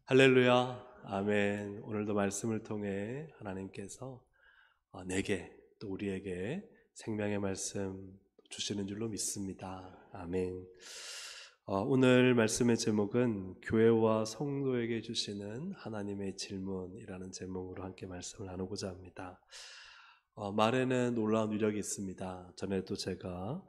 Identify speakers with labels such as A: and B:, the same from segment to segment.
A: 할렐루야, 아멘. 오늘도 말씀을 통해 하나님께서 내게 또 우리에게 생명의 말씀 주시는 줄로 믿습니다. 아멘. 오늘 말씀의 제목은 교회와 성도에게 주시는 하나님의 질문이라는 제목으로 함께 말씀을 나누고자 합니다. 말에는 놀라운 위력이 있습니다. 전에도 제가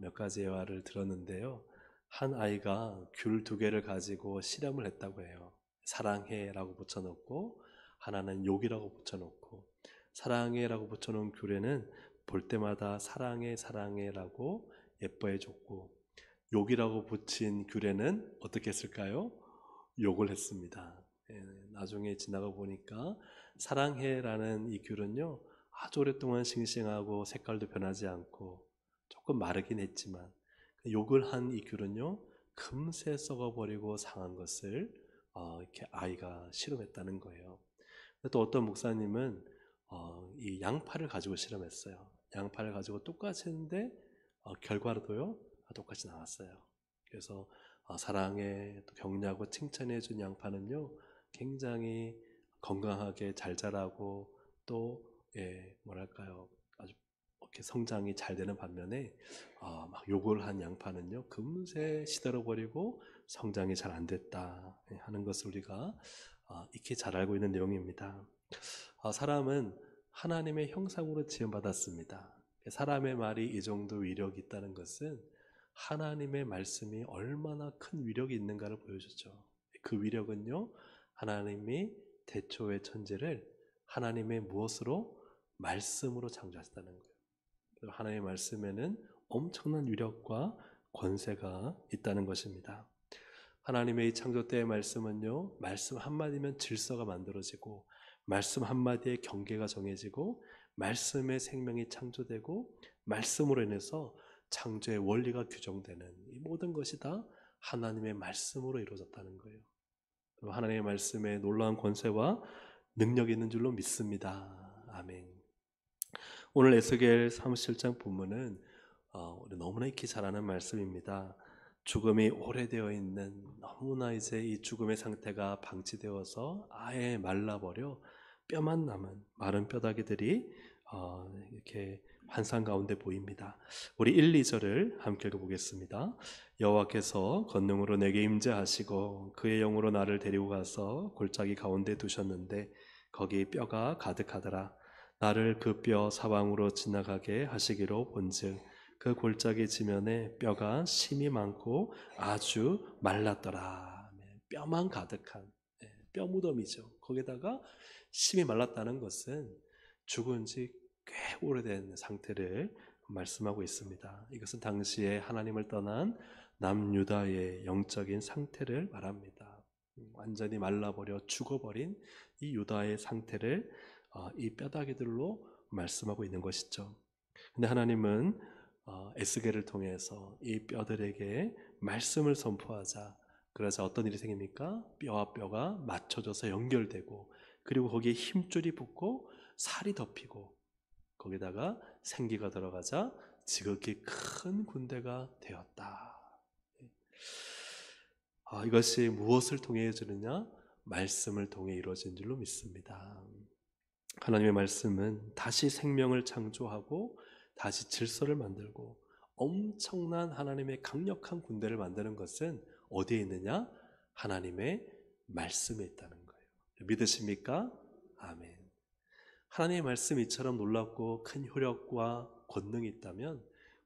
A: 몇 가지 예화를 들었는데요. 한 아이가 귤 2개를 가지고 실험을 했다고 해요. 사랑해라고 붙여놓고 하나는 욕이라고 붙여놓고, 사랑해라고 붙여놓은 귤에는 볼 때마다 사랑해 사랑해라고 예뻐해줬고, 욕이라고 붙인 귤에는 어떻게 했을까요? 욕을 했습니다. 나중에 지나가 보니까 사랑해라는 이 귤은요, 아주 오랫동안 싱싱하고 색깔도 변하지 않고 조금 마르긴 했지만, 욕을 한 이 귤은요 금세 썩어버리고 상한 것을 이렇게 아이가 실험했다는 거예요. 또 어떤 목사님은 이 양파를 가지고 실험했어요. 양파를 가지고 똑같이 했는데 결과로도요 똑같이 나왔어요. 그래서 사랑에 또 격려하고 칭찬해 준 양파는요 굉장히 건강하게 잘 자라고 또 뭐랄까요, 아주 이렇게 성장이 잘 되는 반면에 막 욕을 한 양파는요 금세 시들어버리고 성장이 잘 안 됐다 하는 것을 우리가 익히 잘 알고 있는 내용입니다. 사람은 하나님의 형상으로 지음받았습니다. 사람의 말이 이 정도 위력이 있다는 것은 하나님의 말씀이 얼마나 큰 위력이 있는가를 보여주죠. 그 위력은요, 하나님이 태초의 천지를 하나님의 무엇으로? 말씀으로 창조하셨다는 거예요. 하나님의 말씀에는 엄청난 위력과 권세가 있다는 것입니다. 하나님의 이 창조 때의 말씀은요, 말씀 한마디면 질서가 만들어지고, 말씀 한마디에 경계가 정해지고, 말씀의 생명이 창조되고, 말씀으로 인해서 창조의 원리가 규정되는 이 모든 것이 다 하나님의 말씀으로 이루어졌다는 거예요. 하나님의 말씀에 놀라운 권세와 능력이 있는 줄로 믿습니다. 아멘. 오늘 에스겔 37장 본문은 우리 너무나 익히 잘 아는 말씀입니다. 죽음이 오래되어 있는, 너무나 이제 이 죽음의 상태가 방치되어서 아예 말라버려 뼈만 남은 마른 뼈다귀들이 이렇게 환상 가운데 보입니다. 우리 1, 2절을 함께 읽어보겠습니다. 여호와께서 권능으로 내게 임재하시고 그의 영으로 나를 데리고 가서 골짜기 가운데 두셨는데 거기 뼈가 가득하더라. 나를 그 뼈 사방으로 지나가게 하시기로 본즉 그 골짜기 지면에 뼈가 심이 많고 아주 말랐더라. 뼈만 가득한 뼈 무덤이죠. 거기다가 심이 말랐다는 것은 죽은 지 꽤 오래된 상태를 말씀하고 있습니다. 이것은 당시에 하나님을 떠난 남유다의 영적인 상태를 말합니다. 완전히 말라버려 죽어버린 이 유다의 상태를 이 뼈다귀들로 말씀하고 있는 것이죠. 근데 하나님은 에스겔을 통해서 이 뼈들에게 말씀을 선포하자. 그래서 어떤 일이 생깁니까? 뼈와 뼈가 맞춰져서 연결되고, 그리고 거기에 힘줄이 붙고 살이 덮이고, 거기다가 생기가 들어가자 지극히 큰 군대가 되었다. 이것이 무엇을 통해 이루어지느냐? 말씀을 통해 이루어진 줄로 믿습니다. 하나님의 말씀은 다시 생명을 창조하고 다시 질서를 만들고 엄청난 하나님의 강력한 군대를 만드는 것은 어디에 있느냐? 하나님의 말씀에 있다는 거예요. 믿으십니까? 아멘. 하나님의 말씀이 이처럼 놀랍고 큰 효력과 권능이 있다면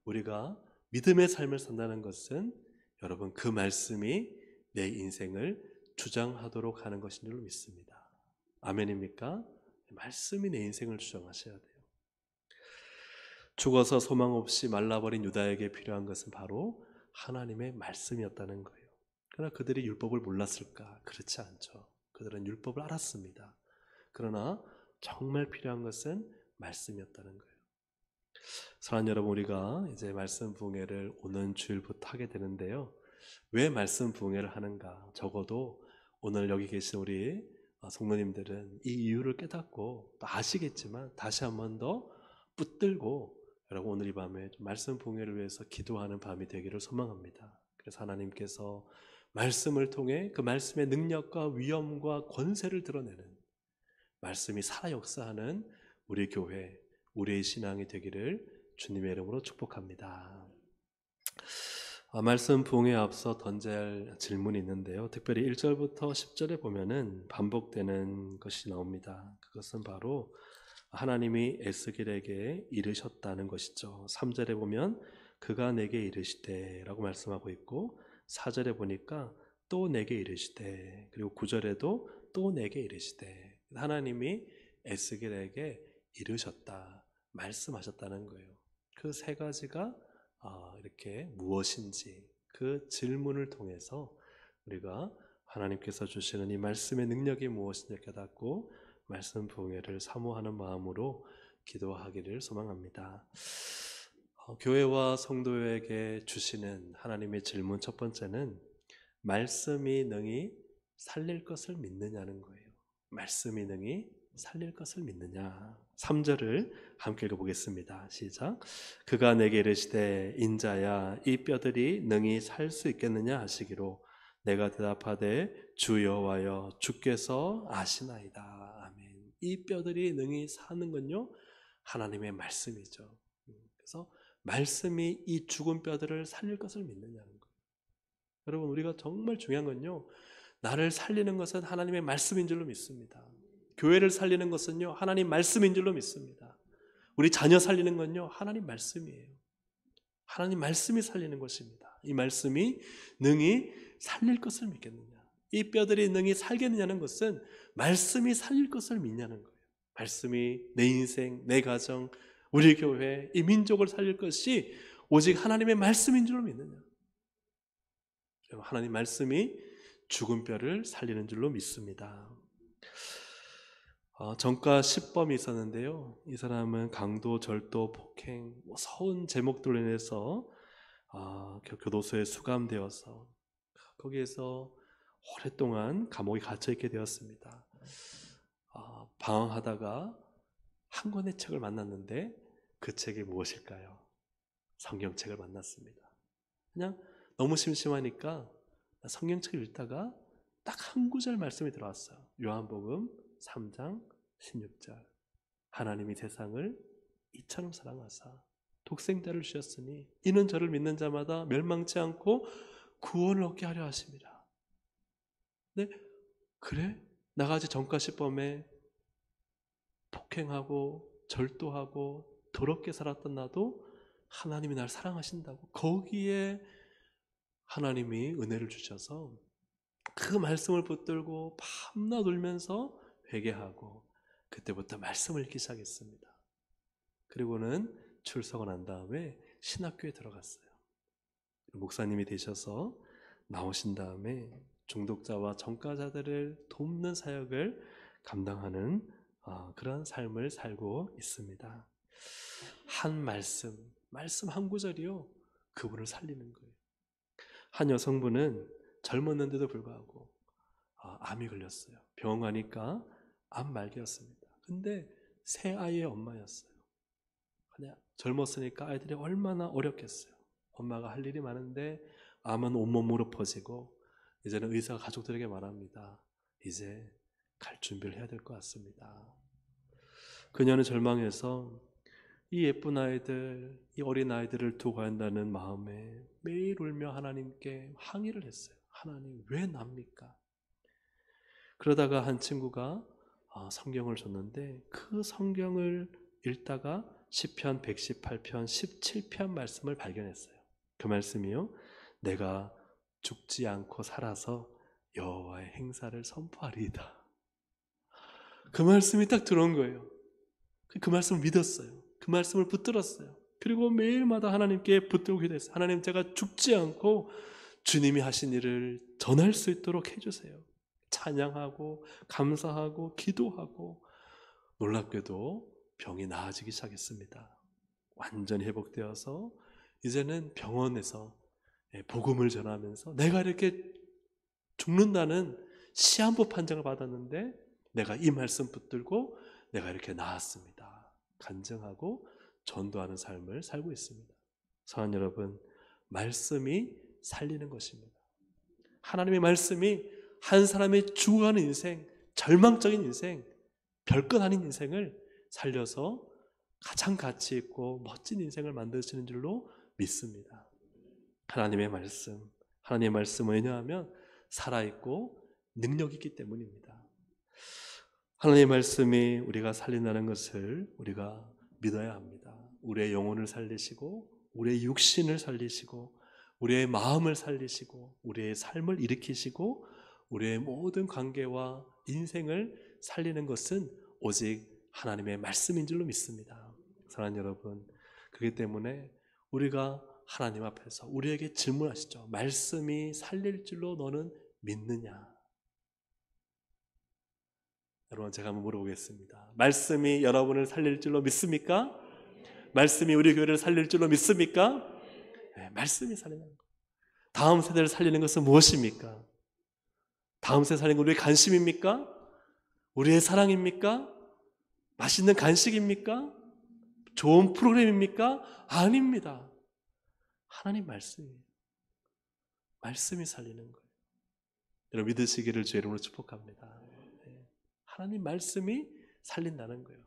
A: 우리가 믿음의 삶을 산다는 것은 여러분 그 말씀이 내 인생을 주장하도록 하는 것인 줄로 믿습니다. 아멘입니까? 말씀이 내 인생을 주장하셔야 돼요. 죽어서 소망 없이 말라버린 유다에게 필요한 것은 바로 하나님의 말씀이었다는 거예요. 그러나 그들이 율법을 몰랐을까? 그렇지 않죠. 그들은 율법을 알았습니다. 그러나 정말 필요한 것은 말씀이었다는 거예요. 사랑하는 여러분, 우리가 이제 말씀 부흥회를 오는 주일부터 하게 되는데요. 왜 말씀 부흥회를 하는가? 적어도 오늘 여기 계신 우리 성도님들은 이 이유를 깨닫고 또 아시겠지만 다시 한 번 더 붙들고 여러분 오늘 이 밤에 말씀 부흥회를 위해서 기도하는 밤이 되기를 소망합니다. 그래서 하나님께서 말씀을 통해 그 말씀의 능력과 위엄과 권세를 드러내는, 말씀이 살아 역사하는 우리 교회, 우리의 신앙이 되기를 주님의 이름으로 축복합니다. 말씀 부흥에 앞서 던져야 할 질문이 있는데요. 특별히 1절부터 10절에 보면은 반복되는 것이 나옵니다. 그것은 바로 하나님이 에스겔에게 이르셨다는 것이죠. 3절에 보면 그가 내게 이르시되 라고 말씀하고 있고, 4절에 보니까 또 내게 이르시되, 그리고 9절에도 또 내게 이르시되, 하나님이 에스겔에게 이르셨다, 말씀하셨다는 거예요. 그 세 가지가 이렇게 무엇인지, 그 질문을 통해서 우리가 하나님께서 주시는 이 말씀의 능력이 무엇인지 깨닫고 말씀 부흥회를 사모하는 마음으로 기도하기를 소망합니다. 교회와 성도에게 주시는 하나님의 질문 첫 번째는 말씀이 능히 살릴 것을 믿느냐는 거예요. 말씀이 능히 살릴 것을 믿느냐. 3절을 함께 읽어보겠습니다. 시작. 그가 내게 이르시되 인자야 이 뼈들이 능히 살 수 있겠느냐 하시기로 내가 대답하되 주 여호와여 주께서 아시나이다. 아멘. 이 뼈들이 능히 사는 건요, 하나님의 말씀이죠. 그래서 말씀이 이 죽은 뼈들을 살릴 것을 믿느냐는 거예요. 여러분, 우리가 정말 중요한 건요, 나를 살리는 것은 하나님의 말씀인 줄로 믿습니다. 교회를 살리는 것은요, 하나님 말씀인 줄로 믿습니다. 우리 자녀 살리는 건요, 하나님 말씀이에요. 하나님 말씀이 살리는 것입니다. 이 말씀이 능히 살릴 것을 믿겠느냐, 이 뼈들이 능히 살겠느냐는 것은 말씀이 살릴 것을 믿냐는 거예요. 말씀이 내 인생, 내 가정, 우리 교회, 이 민족을 살릴 것이 오직 하나님의 말씀인 줄로 믿느냐. 하나님 말씀이 죽은 뼈를 살리는 줄로 믿습니다. 전과 10범이 있었는데요. 이 사람은 강도, 절도, 폭행, 서운 제목들로 인해서 교도소에 수감되어서 거기에서 오랫동안 감옥에 갇혀 있게 되었습니다. 방황하다가 한 권의 책을 만났는데 그 책이 무엇일까요? 성경책을 만났습니다. 그냥 너무 심심하니까 성경책을 읽다가 딱 한 구절 말씀이 들어왔어요. 요한복음 3장 16절. 하나님이 세상을 이처럼 사랑하사 독생자를 주셨으니 이는 저를 믿는 자마다 멸망치 않고 구원을 얻게 하려 하십니다. 네? 그래? 나같이 전과시범에 폭행하고 절도하고 더럽게 살았던 나도 하나님이 날 사랑하신다고, 거기에 하나님이 은혜를 주셔서 그 말씀을 붙들고 밤낮 울면서 회개하고 그때부터 말씀을 읽기 시작했습니다. 그리고는 출석을 한 다음에 신학교에 들어갔어요. 목사님이 되셔서 나오신 다음에 중독자와 전과자들을 돕는 사역을 감당하는 그런 삶을 살고 있습니다. 한 말씀 한 구절이요, 그분을 살리는 거예요. 한 여성분은 젊었는데도 불구하고 암이 걸렸어요. 병원 가니까 암 말기였습니다. 근데 새 아이의 엄마였어요. 그냥 젊었으니까 아이들이 얼마나 어렵겠어요. 엄마가 할 일이 많은데 암은 온몸으로 퍼지고 이제는 의사가 가족들에게 말합니다. 이제 갈 준비를 해야 될 것 같습니다. 그녀는 절망해서 이 예쁜 아이들, 이 어린 아이들을 두고 간다는 마음에 매일 울며 하나님께 항의를 했어요. 하나님, 왜 납니까? 그러다가 한 친구가 성경을 줬는데 그 성경을 읽다가 시편 118편 17편 말씀을 발견했어요. 그 말씀이요, 내가 죽지 않고 살아서 여호와의 행사를 선포하리이다. 그 말씀이 딱 들어온 거예요. 그 말씀을 믿었어요. 그 말씀을 붙들었어요. 그리고 매일마다 하나님께 붙들고 기도했어요. 하나님, 제가 죽지 않고 주님이 하신 일을 전할 수 있도록 해주세요. 찬양하고 감사하고 기도하고, 놀랍게도 병이 나아지기 시작했습니다. 완전히 회복되어서 이제는 병원에서 복음을 전하면서 내가 이렇게 죽는다는 시한부 판정을 받았는데 내가 이 말씀 붙들고 내가 이렇게 나았습니다. 간증하고 전도하는 삶을 살고 있습니다. 사랑하는 여러분, 말씀이 살리는 것입니다. 하나님의 말씀이 한 사람의 죽어가는 인생, 절망적인 인생, 별것 아닌 인생을 살려서 가장 가치 있고 멋진 인생을 만드시는 줄로 믿습니다. 하나님의 말씀은 왜냐하면 살아있고 능력이 있기 때문입니다. 하나님의 말씀이 우리가 살린다는 것을 우리가 믿어야 합니다. 우리의 영혼을 살리시고 우리의 육신을 살리시고 우리의 마음을 살리시고 우리의 삶을 일으키시고 우리의 모든 관계와 인생을 살리는 것은 오직 하나님의 말씀인 줄로 믿습니다. 사랑하는 여러분, 그렇기 때문에 우리가 하나님 앞에서 우리에게 질문하시죠. 말씀이 살릴 줄로 너는 믿느냐? 여러분, 제가 한번 물어보겠습니다. 말씀이 여러분을 살릴 줄로 믿습니까? 말씀이 우리 교회를 살릴 줄로 믿습니까? 네, 말씀이 살리는 것. 다음 세대를 살리는 것은 무엇입니까? 다음 세대 살리는 건 우리의 관심입니까? 우리의 사랑입니까? 맛있는 간식입니까? 좋은 프로그램입니까? 아닙니다. 하나님 말씀이에요. 말씀이 살리는 거예요. 여러분 믿으시기를 주의 이름으로 축복합니다. 네. 하나님 말씀이 살린다는 거예요.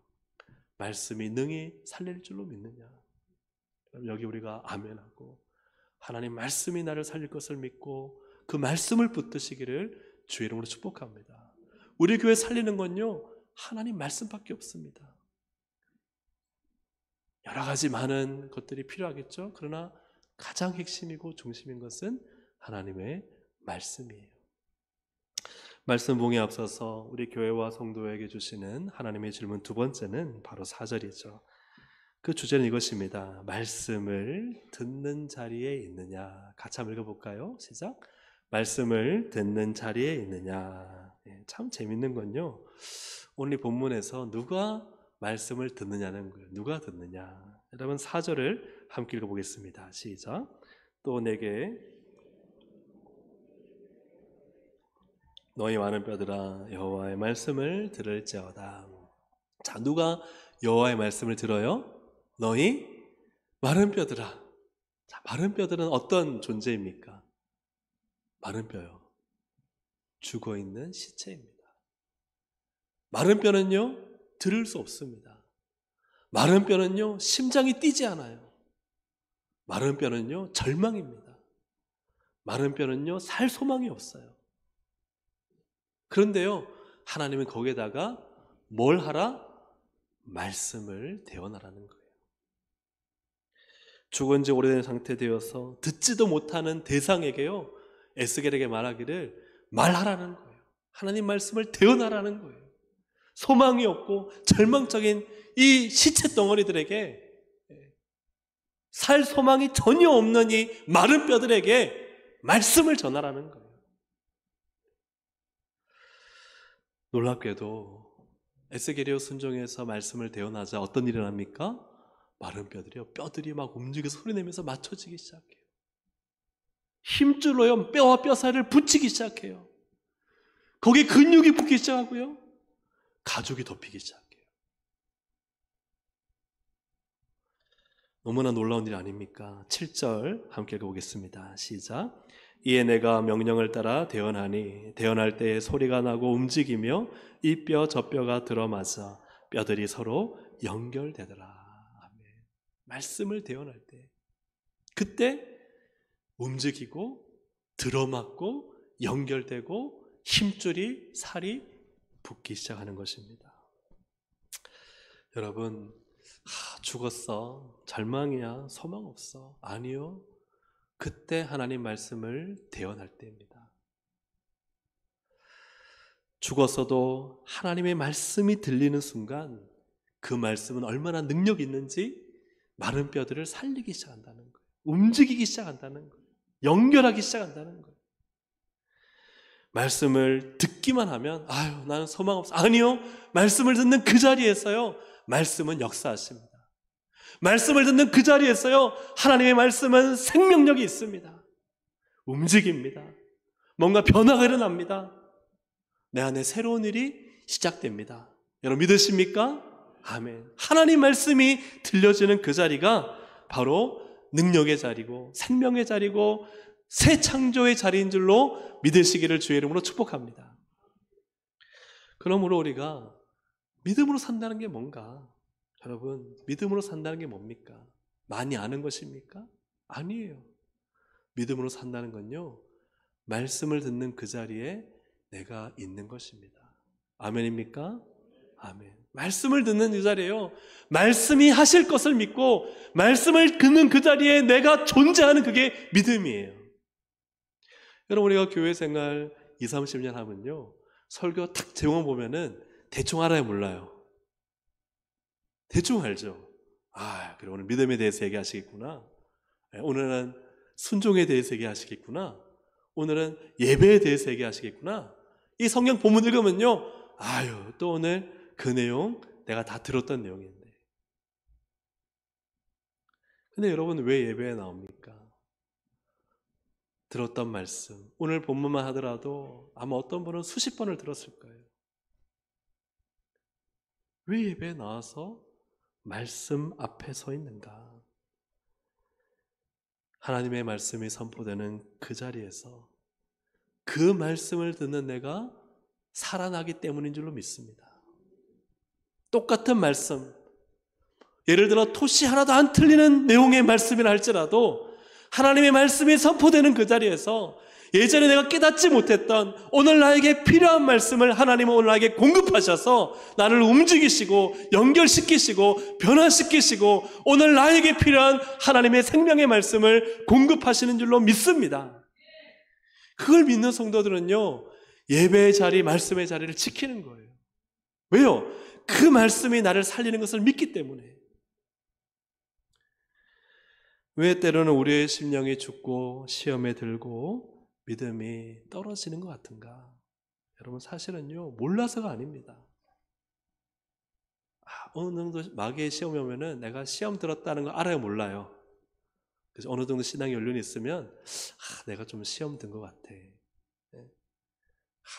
A: 말씀이 능히 살릴 줄로 믿느냐? 여기 우리가 아멘하고 하나님 말씀이 나를 살릴 것을 믿고 그 말씀을 붙드시기를 주의 이름으로 축복합니다. 우리 교회 살리는 건요, 하나님 말씀밖에 없습니다. 여러 가지 많은 것들이 필요하겠죠. 그러나 가장 핵심이고 중심인 것은 하나님의 말씀이에요. 말씀 봉에 앞서서 우리 교회와 성도에게 주시는 하나님의 질문 두 번째는 바로 4절이죠. 그 주제는 이것입니다. 말씀을 듣는 자리에 있느냐. 같이 한번 읽어볼까요? 시작. 말씀을 듣는 자리에 있느냐. 참 재밌는 건요, 오늘 본문에서 누가 말씀을 듣느냐는 거예요. 누가 듣느냐. 여러분 4절을 함께 읽어보겠습니다. 시작. 또 내게 너희 많은 뼈들아 여호와의 말씀을 들을지어다. 자, 누가 여호와의 말씀을 들어요? 너희 마른 뼈들아. 자, 마른 뼈들은 어떤 존재입니까? 마른 뼈요. 죽어있는 시체입니다. 마른 뼈는요, 들을 수 없습니다. 마른 뼈는요, 심장이 뛰지 않아요. 마른 뼈는요, 절망입니다. 마른 뼈는요, 살 소망이 없어요. 그런데요, 하나님은 거기에다가 뭘 하라? 말씀을 대원하라는 거예요. 죽은 지 오래된 상태 되어서 듣지도 못하는 대상에게요, 에스겔에게 말하기를 말하라는 거예요. 하나님 말씀을 대언하라는 거예요. 소망이 없고 절망적인 이 시체 덩어리들에게, 살 소망이 전혀 없는 이 마른 뼈들에게 말씀을 전하라는 거예요. 놀랍게도 에스겔이요 순종해서 말씀을 대언하자 어떤 일이 납니까? 마른 뼈들이 막 움직여서 소리내면서 맞춰지기 시작해요. 힘줄로요, 뼈와 뼈 사이를 붙이기 시작해요. 거기에 근육이 붙기 시작하고요, 가죽이 덮이기 시작해요. 너무나 놀라운 일 아닙니까? 7절 함께 읽어보겠습니다. 시작. 이에 내가 명령을 따라 대언하니 대언할 때에 소리가 나고 움직이며 이 뼈 저 뼈가 들어맞아 뼈들이 서로 연결되더라. 아멘. 말씀을 대언할 때 그때 움직이고 들어맞고 연결되고 힘줄이 살이 붙기 시작하는 것입니다. 여러분, 죽었어, 절망이야, 소망 없어. 아니요, 그때 하나님 말씀을 대언할 때입니다. 죽었어도 하나님의 말씀이 들리는 순간 그 말씀은 얼마나 능력이 있는지 마른 뼈들을 살리기 시작한다는 거예요. 움직이기 시작한다는 거예요. 연결하기 시작한다는 거예요. 말씀을 듣기만 하면 아유, 나는 소망 없어. 아니요, 말씀을 듣는 그 자리에서요, 말씀은 역사하십니다. 말씀을 듣는 그 자리에서요, 하나님의 말씀은 생명력이 있습니다. 움직입니다. 뭔가 변화가 일어납니다. 내 안에 새로운 일이 시작됩니다. 여러분 믿으십니까? 아멘. 하나님 말씀이 들려지는 그 자리가 바로 능력의 자리고 생명의 자리고 새 창조의 자리인 줄로 믿으시기를 주의 이름으로 축복합니다. 그러므로 우리가 믿음으로 산다는 게 뭔가? 여러분, 믿음으로 산다는 게 뭡니까? 많이 아는 것입니까? 아니에요. 믿음으로 산다는 건요, 말씀을 듣는 그 자리에 내가 있는 것입니다. 아멘입니까? 아멘. 말씀을 듣는 이 자리에요, 말씀이 하실 것을 믿고 말씀을 듣는 그 자리에 내가 존재하는, 그게 믿음이에요. 여러분, 우리가 교회 생활 20, 30년 하면요, 설교 탁 제목만 보면은 대충 알아요, 몰라요? 대충 알죠. 그래, 오늘 믿음에 대해서 얘기하시겠구나. 오늘은 순종에 대해서 얘기하시겠구나. 오늘은 예배에 대해서 얘기하시겠구나. 이 성경 본문 읽으면요, 또 오늘 그 내용 내가 다 들었던 내용인데. 근데 여러분, 왜 예배에 나옵니까? 들었던 말씀, 오늘 본문만 하더라도 아마 어떤 분은 수십 번을 들었을 거예요. 왜 예배에 나와서 말씀 앞에 서 있는가? 하나님의 말씀이 선포되는 그 자리에서 그 말씀을 듣는 내가 살아나기 때문인 줄로 믿습니다. 똑같은 말씀, 예를 들어 토시 하나도 안 틀리는 내용의 말씀이라 할지라도 하나님의 말씀이 선포되는 그 자리에서 예전에 내가 깨닫지 못했던 오늘 나에게 필요한 말씀을 하나님은 오늘 나에게 공급하셔서 나를 움직이시고 연결시키시고 변화시키시고 오늘 나에게 필요한 하나님의 생명의 말씀을 공급하시는 줄로 믿습니다. 그걸 믿는 성도들은요, 예배의 자리, 말씀의 자리를 지키는 거예요. 왜요? 그 말씀이 나를 살리는 것을 믿기 때문에. 왜 때로는 우리의 심령이 죽고 시험에 들고 믿음이 떨어지는 것 같은가? 여러분, 사실은요, 몰라서가 아닙니다. 어느 정도 마귀의 시험이 오면은 내가 시험 들었다는 거 알아요, 몰라요? 그래서 어느 정도 신앙의 연륜이 있으면 내가 좀 시험 든 것 같아.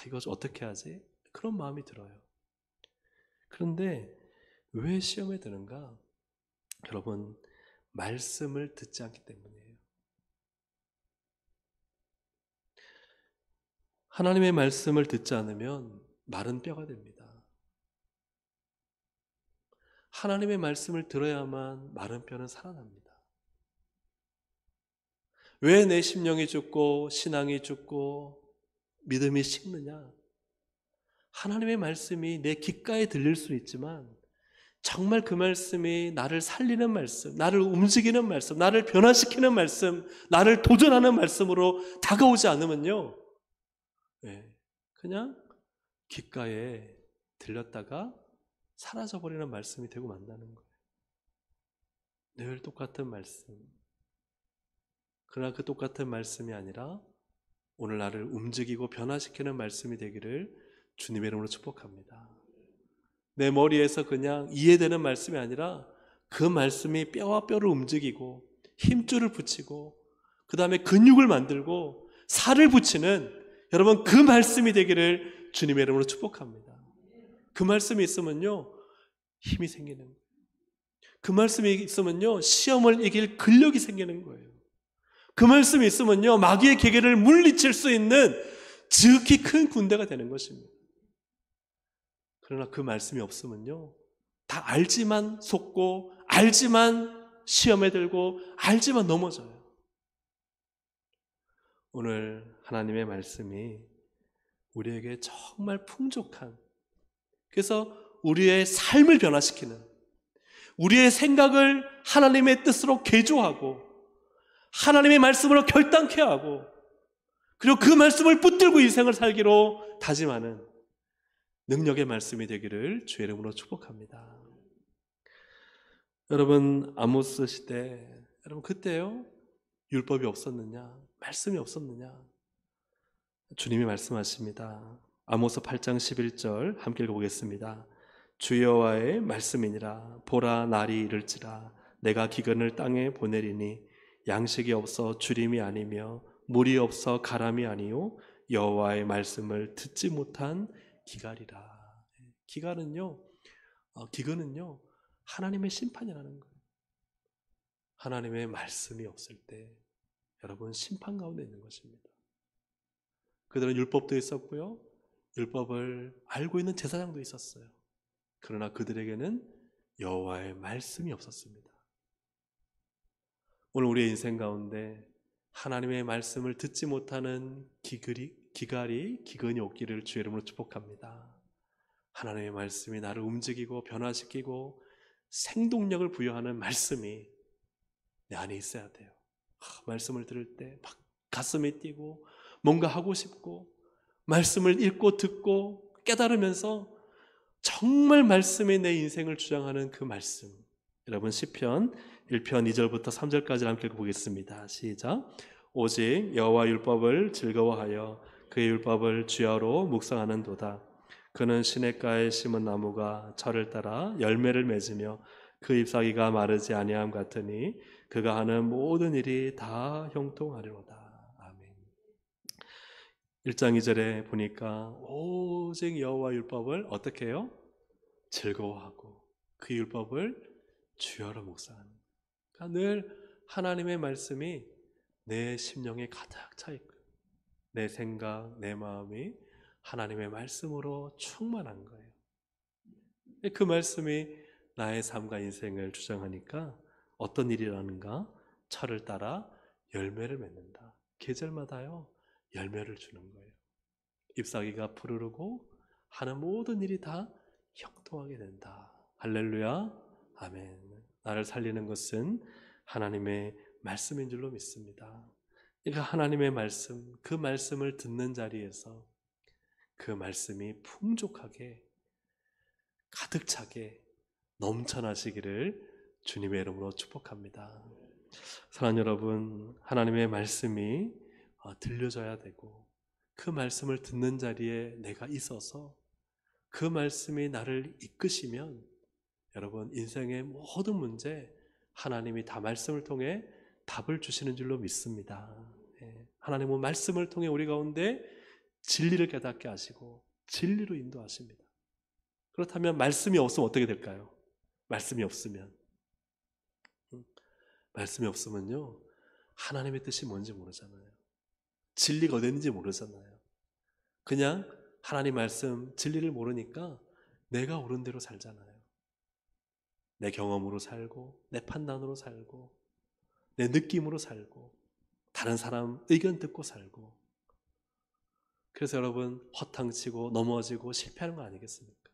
A: 이거 어떻게 하지? 그런 마음이 들어요. 그런데 왜 시험에 드는가? 여러분, 말씀을 듣지 않기 때문이에요. 하나님의 말씀을 듣지 않으면 마른 뼈가 됩니다. 하나님의 말씀을 들어야만 마른 뼈는 살아납니다. 왜 내 심령이 죽고 신앙이 죽고 믿음이 식느냐? 하나님의 말씀이 내 귓가에 들릴 수 있지만 정말 그 말씀이 나를 살리는 말씀, 나를 움직이는 말씀, 나를 변화시키는 말씀, 나를 도전하는 말씀으로 다가오지 않으면요, 그냥 귓가에 들렸다가 사라져버리는 말씀이 되고 만다는 거예요. 늘 똑같은 말씀. 그러나 그 똑같은 말씀이 아니라 오늘 나를 움직이고 변화시키는 말씀이 되기를 주님의 이름으로 축복합니다. 내 머리에서 그냥 이해되는 말씀이 아니라 그 말씀이 뼈와 뼈를 움직이고 힘줄을 붙이고 그 다음에 근육을 만들고 살을 붙이는, 여러분, 그 말씀이 되기를 주님의 이름으로 축복합니다. 그 말씀이 있으면요, 힘이 생기는 거예요. 그 말씀이 있으면요, 시험을 이길 근력이 생기는 거예요. 그 말씀이 있으면요, 마귀의 계계를 물리칠 수 있는 지극히 큰 군대가 되는 것입니다. 그러나 그 말씀이 없으면요, 다 알지만 속고 알지만 시험에 들고 알지만 넘어져요. 오늘 하나님의 말씀이 우리에게 정말 풍족한, 그래서 우리의 삶을 변화시키는, 우리의 생각을 하나님의 뜻으로 개조하고 하나님의 말씀으로 결단케 하고 그리고 그 말씀을 붙들고 인생을 살기로 다짐하는 능력의 말씀이 되기를 주의 이름으로 축복합니다. 여러분, 아모스 시대, 여러분 그때요, 율법이 없었느냐? 말씀이 없었느냐? 주님이 말씀하십니다. 아모스 8장 11절 함께 읽어보겠습니다. 주 여호와의 말씀이니라. 보라, 날이 이를지라. 내가 기근을 땅에 보내리니 양식이 없어 주림이 아니며 물이 없어 가람이 아니요 여호와의 말씀을 듣지 못한 기갈이라. 기갈은요, 기근은요, 하나님의 심판이라는 거예요. 하나님의 말씀이 없을 때, 여러분 심판 가운데 있는 것입니다. 그들은 율법도 있었고요, 율법을 알고 있는 제사장도 있었어요. 그러나 그들에게는 여호와의 말씀이 없었습니다. 오늘 우리의 인생 가운데 하나님의 말씀을 듣지 못하는 기근이 없기를 주의 이름으로 축복합니다. 하나님의 말씀이 나를 움직이고 변화시키고 생동력을 부여하는 말씀이 내 안에 있어야 돼요. 말씀을 들을 때 막 가슴이 뛰고 뭔가 하고 싶고, 말씀을 읽고 듣고 깨달으면서 정말 말씀이 내 인생을 주장하는 그 말씀. 여러분 시편 1편 2절부터 3절까지 함께 보겠습니다. 시작. 오직 여호와 율법을 즐거워하여 그의 율법을 주야로 묵상하는도다. 그는 시냇가에 심은 나무가 철을 따라 열매를 맺으며 그 잎사귀가 마르지 아니함 같으니 그가 하는 모든 일이 다 형통하리로다. 아멘. 1장 2절에 보니까 오직 여호와 율법을 어떻게 해요? 즐거워하고 그 율법을 주야로 묵상하는. 그러니까 늘 하나님의 말씀이 내 심령에 가득 차 있고 내 생각, 내 마음이 하나님의 말씀으로 충만한 거예요. 그 말씀이 나의 삶과 인생을 주장하니까 어떤 일이라는가? 철을 따라 열매를 맺는다. 계절마다요 열매를 주는 거예요. 잎사귀가 푸르르고 하는 모든 일이 다 형통하게 된다. 할렐루야, 아멘. 나를 살리는 것은 하나님의 말씀인 줄로 믿습니다. 그러니까 하나님의 말씀, 그 말씀을 듣는 자리에서 그 말씀이 풍족하게 가득 차게 넘쳐나시기를 주님의 이름으로 축복합니다. 사랑하는 여러분, 하나님의 말씀이 들려져야 되고 그 말씀을 듣는 자리에 내가 있어서 그 말씀이 나를 이끄시면 여러분 인생의 모든 문제 하나님이 다 말씀을 통해 답을 주시는 줄로 믿습니다. 하나님은 말씀을 통해 우리 가운데 진리를 깨닫게 하시고 진리로 인도하십니다. 그렇다면 말씀이 없으면 어떻게 될까요? 말씀이 없으면요 하나님의 뜻이 뭔지 모르잖아요. 진리가 어디 있는지 모르잖아요. 그냥 하나님 말씀 진리를 모르니까 내가 옳은 대로 살잖아요. 내 경험으로 살고 내 판단으로 살고 내 느낌으로 살고 다른 사람 의견 듣고 살고, 그래서 여러분 허탕치고 넘어지고 실패하는 거 아니겠습니까?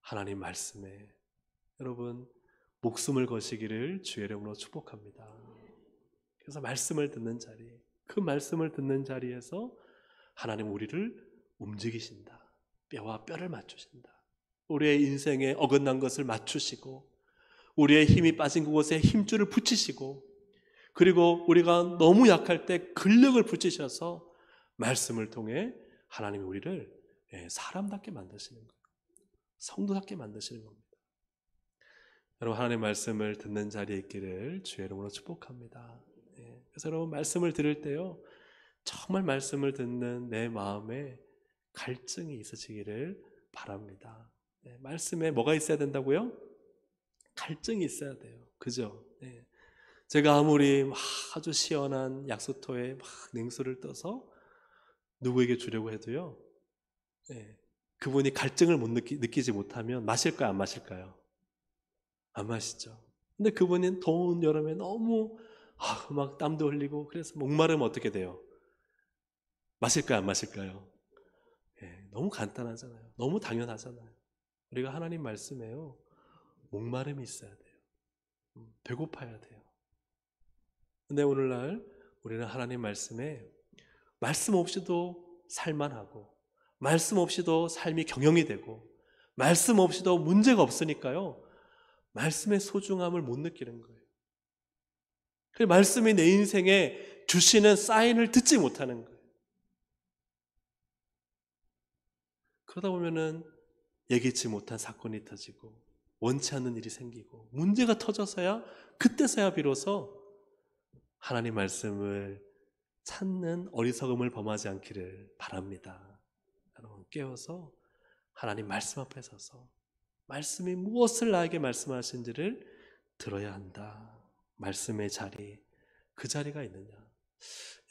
A: 하나님 말씀에 여러분 목숨을 거시기를 주의 이름으로 축복합니다. 그래서 말씀을 듣는 자리, 그 말씀을 듣는 자리에서 하나님 우리를 움직이신다. 뼈와 뼈를 맞추신다. 우리의 인생에 어긋난 것을 맞추시고 우리의 힘이 빠진 그곳에 힘줄을 붙이시고, 그리고 우리가 너무 약할 때 근력을 붙이셔서 말씀을 통해 하나님이 우리를 사람답게 만드시는 거예요. 성도답게 만드시는 겁니다. 여러분 하나님의 말씀을 듣는 자리에 있기를 주의 이름으로 축복합니다. 그래서 여러분 말씀을 들을 때요 정말 말씀을 듣는 내 마음에 갈증이 있으시기를 바랍니다. 말씀에 뭐가 있어야 된다고요? 갈증이 있어야 돼요. 그죠? 제가 아무리 아주 시원한 약수토에 막 냉수를 떠서 누구에게 주려고 해도요 그분이 갈증을 못 느끼지 못하면 마실까요? 안 마실까요? 안 마시죠. 근데 그분은 더운 여름에 너무 막 땀도 흘리고 그래서 목마르면 어떻게 돼요? 마실까요? 안 마실까요? 너무 간단하잖아요. 너무 당연하잖아요. 우리가 하나님 말씀에요 목마름이 있어야 돼요. 배고파야 돼요. 근데 오늘날 우리는 하나님 말씀에 말씀 없이도 살만하고 말씀 없이도 삶이 경영이 되고 말씀 없이도 문제가 없으니까요 말씀의 소중함을 못 느끼는 거예요. 그 말씀이 내 인생에 주시는 사인을 듣지 못하는 거예요. 그러다 보면은 예기치 못한 사건이 터지고 원치 않는 일이 생기고 문제가 터져서야 그때서야 비로소 하나님 말씀을 찾는 어리석음을 범하지 않기를 바랍니다. 여러분 깨어서 하나님 말씀 앞에 서서 말씀이 무엇을 나에게 말씀하신지를 들어야 한다. 말씀의 자리, 그 자리가 있느냐.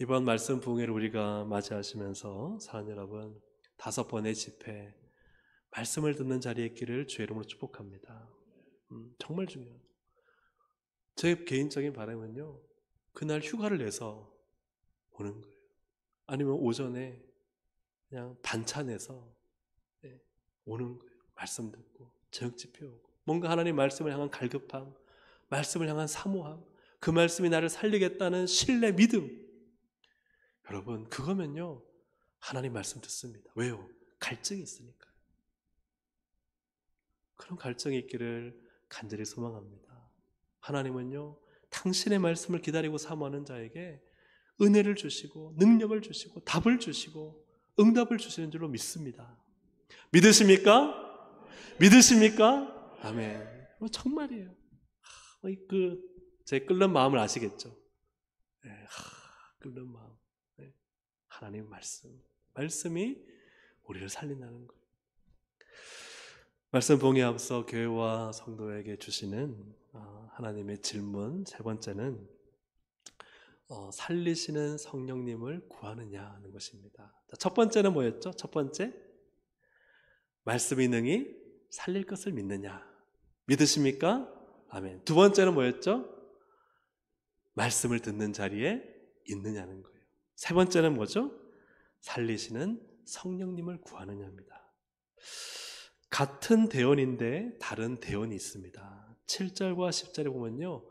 A: 이번 말씀 부흥회를 우리가 맞이하시면서 사랑하는 여러분, 5번의 집회, 말씀을 듣는 자리에 있기를 주의 이름으로 축복합니다. 정말 중요해요. 제 개인적인 바람은요, 그날 휴가를 내서 오는 거예요. 아니면 오전에 그냥 반찬해서 오는 거예요. 말씀 듣고 저녁 집회 오고, 뭔가 하나님 말씀을 향한 갈급함, 말씀을 향한 사모함, 그 말씀이 나를 살리겠다는 신뢰, 믿음. 여러분, 그거면요 하나님 말씀 듣습니다. 왜요? 갈증이 있으니까요. 그런 갈증이 있기를 간절히 소망합니다. 하나님은요, 당신의 말씀을 기다리고 사모하는 자에게 은혜를 주시고 능력을 주시고 답을 주시고 응답을 주시는 줄로 믿습니다. 믿으십니까? 믿으십니까? 아멘. 정말이에요. 제 끓는 마음을 아시겠죠? 끓는 마음. 하나님의 말씀이 우리를 살린다는 거예요. 말씀 봉에 앞서 교회와 성도에게 주시는 하나님의 질문, 세 번째는 살리시는 성령님을 구하느냐 하는 것입니다. 첫 번째는 뭐였죠? 첫 번째, 말씀이 능히 살릴 것을 믿느냐, 믿으십니까? 아멘. 두 번째는 뭐였죠? 말씀을 듣는 자리에 있느냐는 거예요. 세 번째는 뭐죠? 살리시는 성령님을 구하느냐입니다. 같은 대언인데 다른 대언이 있습니다. 7절과 10절에 보면요,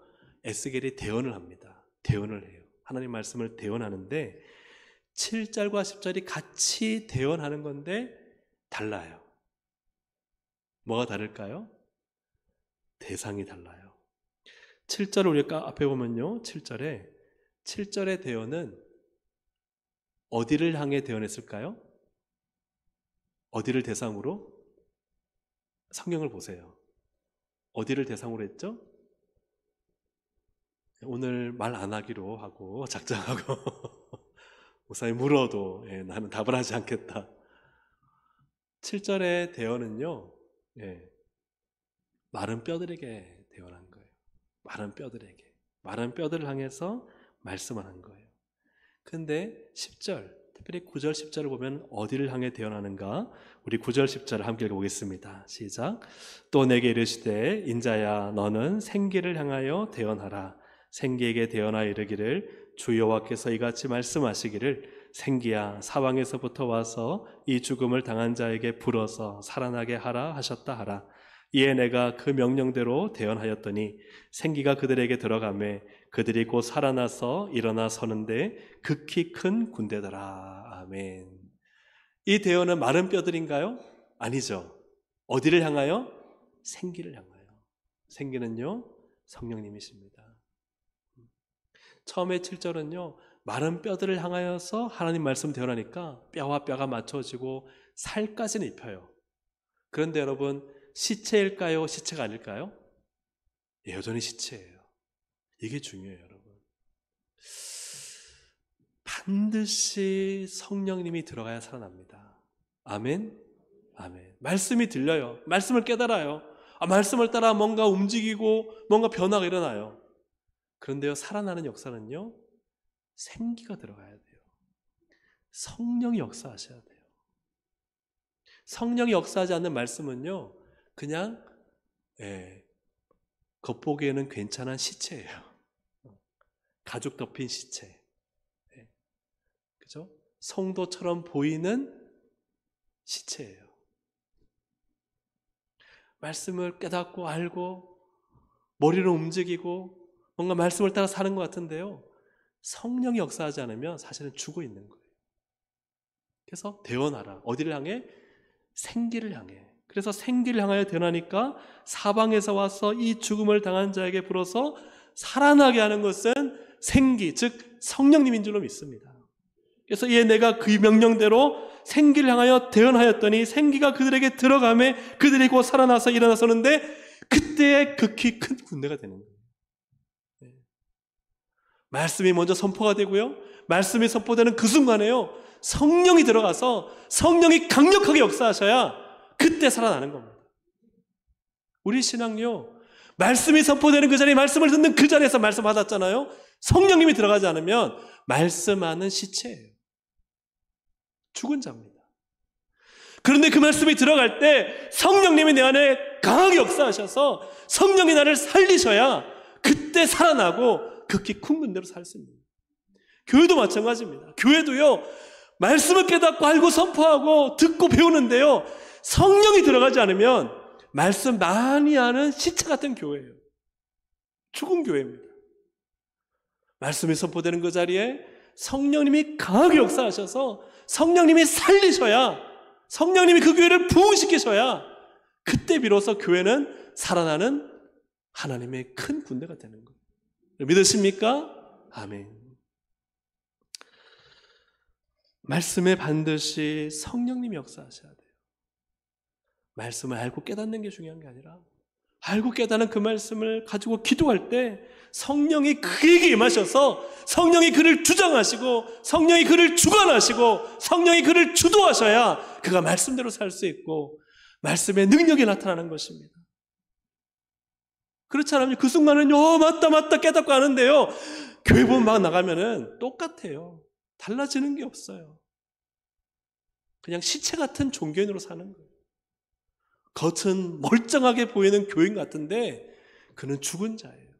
A: 에스겔이 대언을 합니다. 대언을 해요. 하나님 말씀을 대언하는데 7절과 10절이 같이 대언하는 건데 달라요. 뭐가 다를까요? 대상이 달라요. 7절 우리가 앞에 보면요, 7절의 대언은 어디를 향해 대언했을까요? 어디를 대상으로? 성경을 보세요. 어디를 대상으로 했죠? 오늘 말 안 하기로 하고 작정하고 목사님 물어도 나는 답을 하지 않겠다. 7절의 대언은요, 마른 뼈들에게 대언한 거예요. 마른 뼈들에게. 마른 뼈들을 향해서 말씀하는 거예요. 근데 10절, 특별히 9절, 10절을 보면 어디를 향해 대언하는가? 우리 9절, 10절을 함께 읽어보겠습니다. 시작. 또 내게 이르시되 인자야 너는 생기를 향하여 대언하라. 생기에게 대언하여 이르기를 주 여호와께서 이같이 말씀하시기를 생기야 사방에서부터 와서 이 죽음을 당한 자에게 불어서 살아나게 하라 하셨다 하라. 이에 내가 그 명령대로 대언하였더니 생기가 그들에게 들어가매 그들이 곧 살아나서 일어나 서는데 극히 큰 군대더라. 아멘. 이 대언은 마른 뼈들인가요? 아니죠. 어디를 향하여? 생기를 향하여. 생기는요, 성령님이십니다. 처음에 7절은요, 마른 뼈들을 향하여서 하나님 말씀 대언하니까 뼈와 뼈가 맞춰지고 살까지는 입혀요. 그런데 여러분, 시체일까요? 시체가 아닐까요? 여전히 시체예요. 이게 중요해요, 여러분. 반드시 성령님이 들어가야 살아납니다. 아멘? 아멘. 말씀이 들려요. 말씀을 깨달아요. 말씀을 따라 뭔가 움직이고 뭔가 변화가 일어나요. 그런데요, 살아나는 역사는요, 생기가 들어가야 돼요. 성령이 역사하셔야 돼요. 성령이 역사하지 않는 말씀은요, 그냥 겉보기에는 괜찮은 시체예요. 가죽 덮인 시체. 그죠? 성도처럼 보이는 시체예요. 말씀을 깨닫고 알고 머리로 움직이고 뭔가 말씀을 따라 사는 것 같은데요, 성령이 역사하지 않으면 사실은 죽어 있는 거예요. 그래서 대언하라. 어디를 향해? 생기를 향해. 그래서 생기를 향하여 대언하니까 사방에서 와서 이 죽음을 당한 자에게 불어서 살아나게 하는 것은 생기, 즉 성령님인 줄로 믿습니다. 그래서 이에 내가 그 명령대로 생기를 향하여 대언하였더니 생기가 그들에게 들어가매 그들이 곧 살아나서 일어나서는데 그때에 극히 큰 군대가 되는 거예요. 말씀이 먼저 선포가 되고요, 말씀이 선포되는 그 순간에요, 성령이 들어가서 성령이 강력하게 역사하셔야 그때 살아나는 겁니다. 우리 신앙요, 말씀이 선포되는 그 자리에, 말씀을 듣는 그 자리에서 말씀 받았잖아요. 성령님이 들어가지 않으면 말씀하는 시체예요. 죽은 자입니다. 그런데 그 말씀이 들어갈 때 성령님이 내 안에 강하게 역사하셔서 성령이 나를 살리셔야 그때 살아나고 극히 큰 군대로 살 수 있습니다. 교회도 마찬가지입니다. 교회도요, 말씀을 깨닫고 알고 선포하고 듣고 배우는데요, 성령이 들어가지 않으면 말씀 많이 하는 시체 같은 교회예요. 죽은 교회입니다. 말씀이 선포되는 그 자리에 성령님이 강하게 역사하셔서 성령님이 살리셔야, 성령님이 그 교회를 부흥시키셔야 그때 비로소 교회는 살아나는 하나님의 큰 군대가 되는 거예요. 믿으십니까? 아멘. 말씀에 반드시 성령님이 역사하셔야 돼요. 말씀을 알고 깨닫는 게 중요한 게 아니라 알고 깨닫는 그 말씀을 가지고 기도할 때 성령이 그에게 임하셔서 성령이 그를 주장하시고 성령이 그를 주관하시고 성령이 그를 주도하셔야 그가 말씀대로 살 수 있고 말씀의 능력이 나타나는 것입니다. 그렇지 않으면 그 순간은요, 맞다 깨닫고 하는데요, 교회 보면 막 나가면은 똑같아요. 달라지는 게 없어요. 그냥 시체 같은 종교인으로 사는 거예요. 겉은 멀쩡하게 보이는 교인 같은데 그는 죽은 자예요.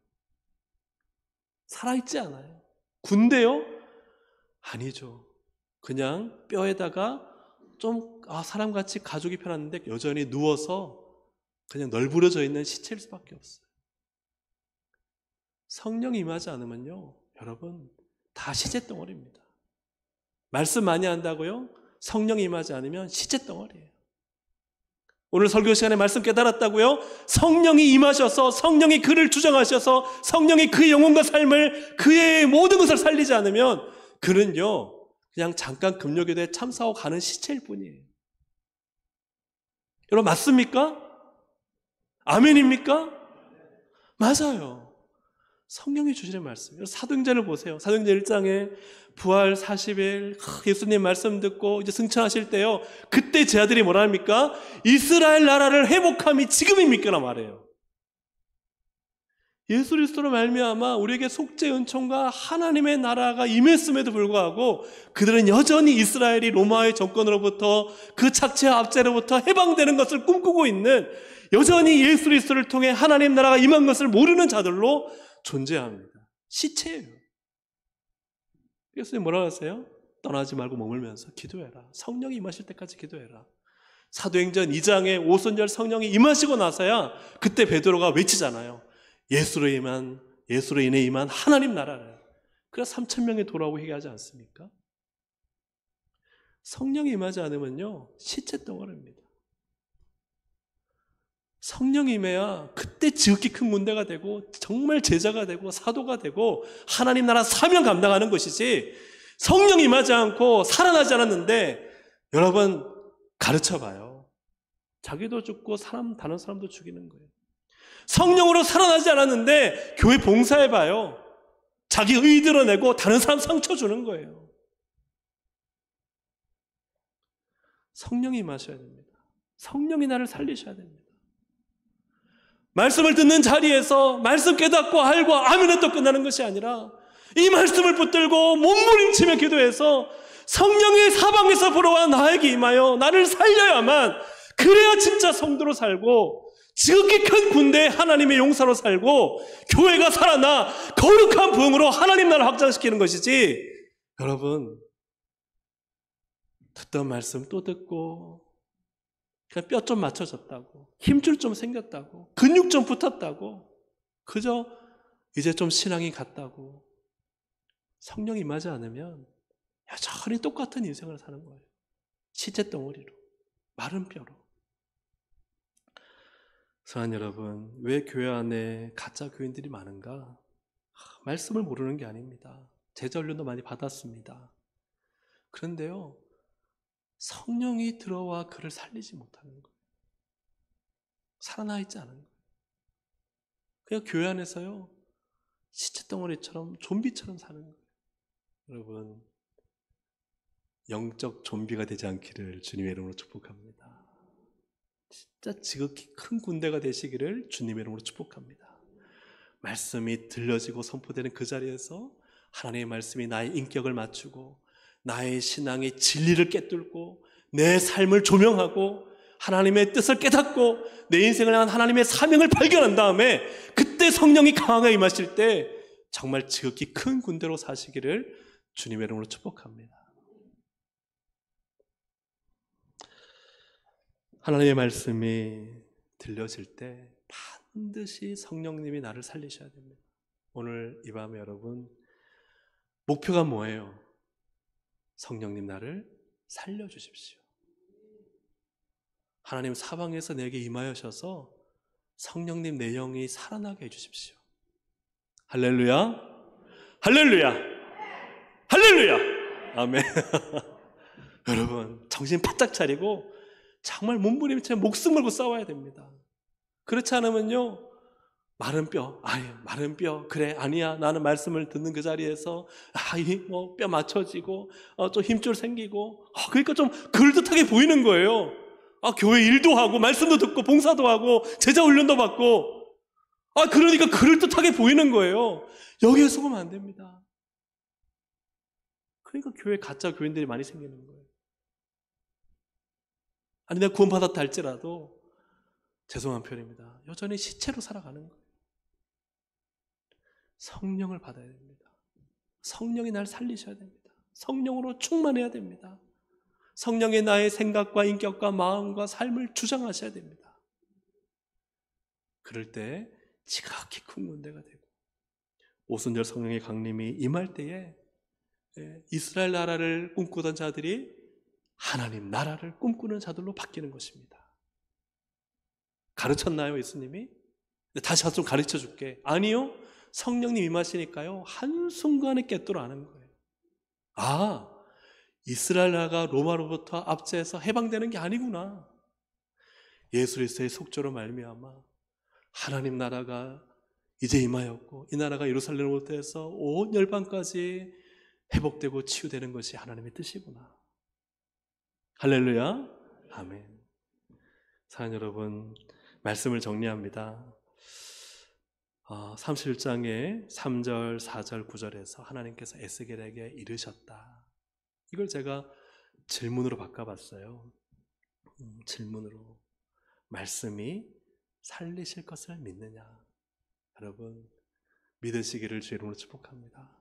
A: 살아있지 않아요. 군대요? 아니죠. 그냥 뼈에다가 좀 사람같이 가죽이 편한데 여전히 누워서 그냥 널브러져 있는 시체일 수밖에 없어요. 성령이 임하지 않으면요, 여러분 다 시체 덩어리입니다. 말씀 많이 한다고요? 성령이 임하지 않으면 시체 덩어리예요. 오늘 설교 시간에 말씀 깨달았다고요? 성령이 임하셔서 성령이 그를 주장하셔서 성령이 그의 영혼과 삶을, 그의 모든 것을 살리지 않으면 그는요, 그냥 잠깐 금요기도에 참사하고 가는 시체일 뿐이에요. 여러분 맞습니까? 아멘입니까? 맞아요. 성령이 주시는 말씀. 사도행전을 보세요. 사도행전 1장에 부활 40일 예수님 말씀 듣고 이제 승천하실 때요, 그때 제 아들이 뭐라 합니까? 이스라엘 나라를 회복함이 지금입니까? 말해요. 예수 그리스도로 말미암아 우리에게 속죄 은총과 하나님의 나라가 임했음에도 불구하고 그들은 여전히 이스라엘이 로마의 정권으로부터 그 착취와 압제로부터 해방되는 것을 꿈꾸고 있는, 여전히 예수 그리스도를 통해 하나님 나라가 임한 것을 모르는 자들로 존재합니다. 시체예요. 예수님 뭐라고 하세요? 떠나지 말고 머물면서 기도해라. 성령이 임하실 때까지 기도해라. 사도행전 2장에 오순절 성령이 임하시고 나서야 그때 베드로가 외치잖아요. 예수로 인해 임한 하나님 나라를. 그래서 3,000명이 돌아오고 회개하지 않습니까? 성령이 임하지 않으면요, 시체 덩어리입니다. 성령이 임해야 그때 지극히 큰 군대가 되고 정말 제자가 되고 사도가 되고 하나님 나라 사명 감당하는 것이지, 성령이 임하지 않고 살아나지 않았는데 여러분 가르쳐봐요. 자기도 죽고 다른 사람도 죽이는 거예요. 성령으로 살아나지 않았는데 교회 봉사해봐요. 자기 의 드러내고 다른 사람 상처 주는 거예요. 성령이 임하셔야 됩니다. 성령이 나를 살리셔야 됩니다. 말씀을 듣는 자리에서 말씀 깨닫고 알고 아멘에 또 끝나는 것이 아니라 이 말씀을 붙들고 몸부림치며 기도해서 성령의 사방에서 불어와 나에게 임하여 나를 살려야만, 그래야 진짜 성도로 살고 지극히 큰 군대의 하나님의 용사로 살고 교회가 살아나 거룩한 부흥으로 하나님 나라를 확장시키는 것이지, 여러분 듣던 말씀 또 듣고 그냥 뼈 좀 맞춰졌다고, 힘줄 좀 생겼다고, 근육 좀 붙었다고, 그저 이제 좀 신앙이 갔다고, 성령이 임하지 않으면 여전히 똑같은 인생을 사는 거예요. 시체 덩어리로, 마른 뼈로. 사랑하는 여러분, 왜 교회 안에 가짜 교인들이 많은가? 말씀을 모르는 게 아닙니다. 제자 훈련도 많이 받았습니다. 그런데요, 성령이 들어와 그를 살리지 못하는 거예요. 살아나 있지 않은 거예요. 그냥 교회 안에서요, 시체덩어리처럼 좀비처럼 사는 거예요. 여러분, 영적 좀비가 되지 않기를 주님의 이름으로 축복합니다. 진짜 지극히 큰 군대가 되시기를 주님의 이름으로 축복합니다. 말씀이 들려지고 선포되는 그 자리에서 하나님의 말씀이 나의 인격을 맞추고 나의 신앙의 진리를 깨뚫고 내 삶을 조명하고 하나님의 뜻을 깨닫고 내 인생을 향한 하나님의 사명을 발견한 다음에 그때 성령이 강하게 임하실 때 정말 지극히 큰 군대로 사시기를 주님의 이름으로 축복합니다. 하나님의 말씀이 들려질 때 반드시 성령님이 나를 살리셔야 됩니다. 오늘 이 밤에 여러분 목표가 뭐예요? 성령님 나를 살려주십시오. 하나님 사방에서 내게 임하여셔서 성령님 내 영이 살아나게 해주십시오. 할렐루야, 할렐루야, 할렐루야. 아멘. 여러분 정신 바짝 차리고 정말 몸부림쳐 목숨 걸고 싸워야 됩니다. 그렇지 않으면요, 마른 뼈, 마른 뼈, 그래, 아니야, 나는 말씀을 듣는 그 자리에서 뼈 맞춰지고 좀 힘줄 생기고 그러니까 좀 그럴듯하게 보이는 거예요. 교회 일도 하고 말씀도 듣고 봉사도 하고 제자 훈련도 받고 그러니까 그럴듯하게 보이는 거예요. 여기에 속으면 안 됩니다. 그러니까 교회 가짜 교인들이 많이 생기는 거예요. 아니 내가 구원받았다 할지라도 죄송한 표현입니다. 여전히 시체로 살아가는 거예요. 성령을 받아야 됩니다. 성령이 날 살리셔야 됩니다. 성령으로 충만해야 됩니다. 성령의 나의 생각과 인격과 마음과 삶을 주장하셔야 됩니다. 그럴 때 지극히 큰 군대가 되고 오순절 성령의 강림이 임할 때에 이스라엘 나라를 꿈꾸던 자들이 하나님 나라를 꿈꾸는 자들로 바뀌는 것입니다. 가르쳤나요, 예수님이? 다시 좀 가르쳐 줄게. 아니요. 성령님 임하시니까요, 한순간에 깨뚫어 아는 거예요. 이스라엘 나라가 로마로부터 압제해서 해방되는 게 아니구나. 예수 그리스도의 속죄로 말미암아 하나님 나라가 이제 임하였고 이 나라가 예루살렘으로부터 해서 온 열방까지 회복되고 치유되는 것이 하나님의 뜻이구나. 할렐루야. 아멘. 사랑하는 여러분, 말씀을 정리합니다. 31장의 3절, 4절, 9절에서 하나님께서 에스겔에게 이르셨다. 이걸 제가 질문으로 바꿔봤어요. 질문으로. 말씀이 살리실 것을 믿느냐? 여러분, 믿으시기를 주의 이름으로 축복합니다.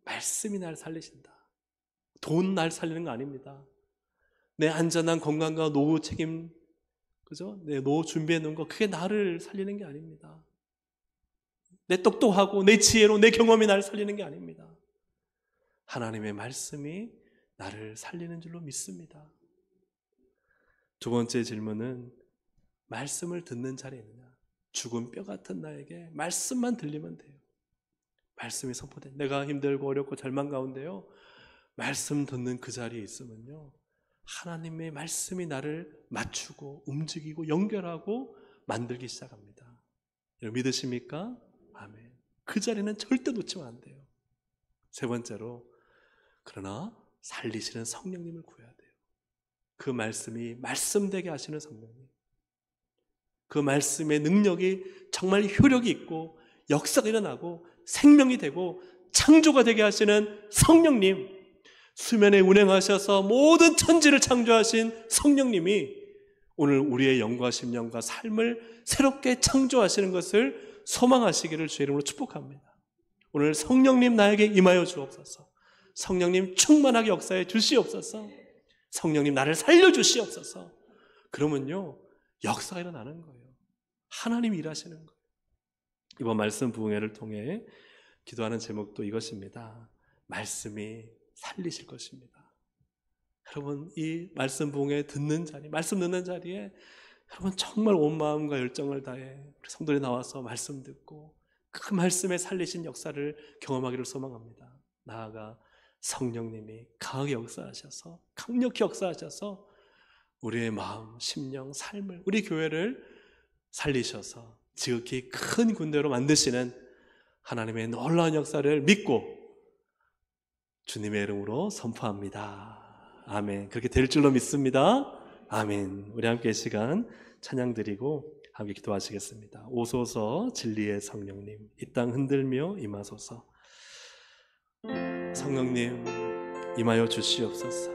A: 말씀이 날 살리신다. 돈 날 살리는 거 아닙니다. 내 안전한 건강과 노후 책임, 그죠? 내 노후 준비해 놓은 거, 그게 나를 살리는 게 아닙니다. 내 똑똑하고 내 지혜로 내 경험이 나를 살리는 게 아닙니다. 하나님의 말씀이 나를 살리는 줄로 믿습니다. 두 번째 질문은 말씀을 듣는 자리에 있느냐? 죽은 뼈 같은 나에게 말씀만 들리면 돼요. 말씀이 선포돼. 내가 힘들고 어렵고 절망 가운데요, 말씀 듣는 그 자리에 있으면요, 하나님의 말씀이 나를 맞추고 움직이고 연결하고 만들기 시작합니다. 여러분 믿으십니까? 아멘. 그 자리는 절대 놓치면 안 돼요. 세 번째로, 그러나 살리시는 성령님을 구해야 돼요. 그 말씀이 말씀되게 하시는 성령님, 그 말씀의 능력이 정말 효력이 있고 역사가 일어나고 생명이 되고 창조가 되게 하시는 성령님, 수면에 운행하셔서 모든 천지를 창조하신 성령님이 오늘 우리의 영과 심령과 삶을 새롭게 창조하시는 것을 소망하시기를 주의 이름으로 축복합니다. 오늘 성령님 나에게 임하여 주옵소서. 성령님 충만하게 역사해 주시옵소서. 성령님 나를 살려주시옵소서. 그러면요, 역사가 일어나는 거예요. 하나님이 일하시는 거예요. 이번 말씀 부흥회를 통해 기도하는 제목도 이것입니다. 말씀이 살리실 것입니다. 여러분, 이 말씀 부흥회 듣는 자리, 말씀 듣는 자리에 여러분 정말 온 마음과 열정을 다해 우리 성도들이 나와서 말씀 듣고 그 말씀에 살리신 역사를 경험하기를 소망합니다. 나아가 성령님이 강하게 역사하셔서, 강력히 역사하셔서 우리의 마음, 심령, 삶을, 우리 교회를 살리셔서 지극히 큰 군대로 만드시는 하나님의 놀라운 역사를 믿고 주님의 이름으로 선포합니다. 아멘. 그렇게 될 줄로 믿습니다. 아멘. 우리 함께 이 시간 찬양 드리고 함께 기도하시겠습니다. 오소서 진리의 성령님, 이 땅 흔들며 임하소서. 성령님 임하여 주시옵소서.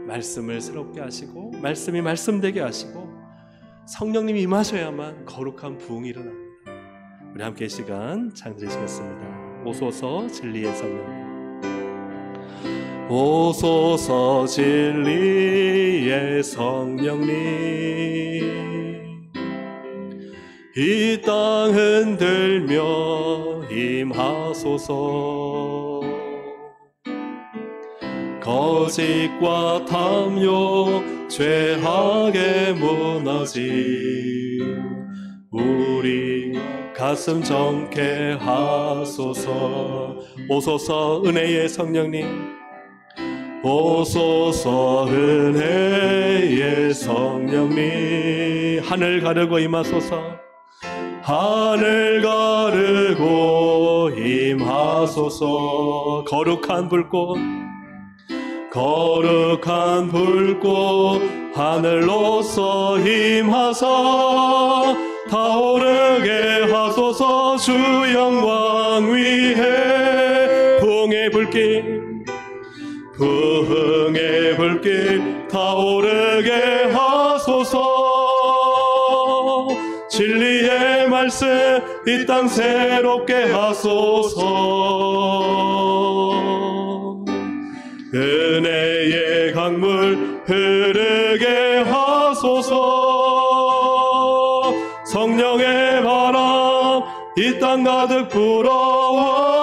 A: 말씀을 새롭게 하시고 말씀이 말씀되게 하시고 성령님이 임하셔야만 거룩한 부흥이 일어납니다. 우리 함께 이 시간 찬드리시겠습니다. 오소서 진리의 성령님. 오소서 진리의 성령님, 이 땅 흔들며 임하소서. 거짓과 탐욕 죄악에 무너진 우리 가슴 정케 하소서. 오소서 은혜의 성령님, 오소서 은혜의 성령님, 하늘 가르고 임하소서. 하늘 가르고 임하소서. 거룩한 불꽃, 거룩한 불꽃 하늘로서 임하사 타오르게 하소서. 주 영광 위에 부흥의 불길, 부흥의 불길 타오르게 하소서. 진리의 말씀 이 땅 새롭게 하소서. 은혜의 강물 흐르게 하소서. 성령의 바람 이 땅 가득 불어와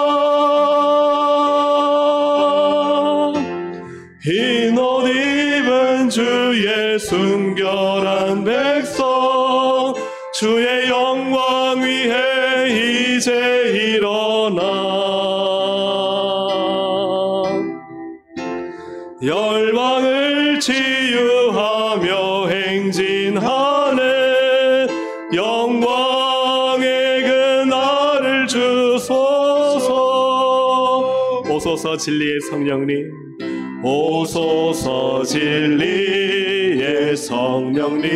A: 흰 옷 입은 주의 순결한 백성, 주의 영광 위에 이제 일어나 열방을 치유하며 행진하는 영광의 그날을 주소서. 오소서 진리의 성령님, 오소서 진리의 성령님,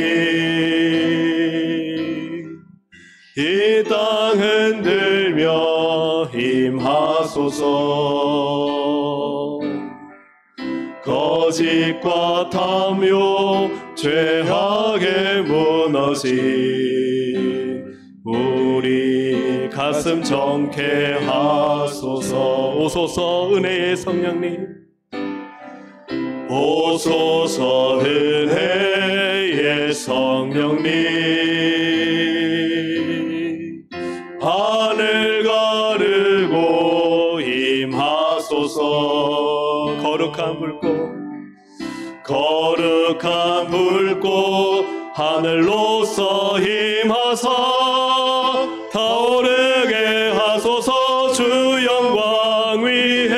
A: 이 땅 흔들며 임하소서. 거짓과 탐욕 죄악에 무너진 우리 가슴 정케 하소서. 오소서 은혜의 성령님, 오소서 은혜의 성령님, 하늘 가르고 임하소서. 거룩한 불꽃, 거룩한 불꽃 하늘로서 임하사 타오르게 하소서. 주 영광 위에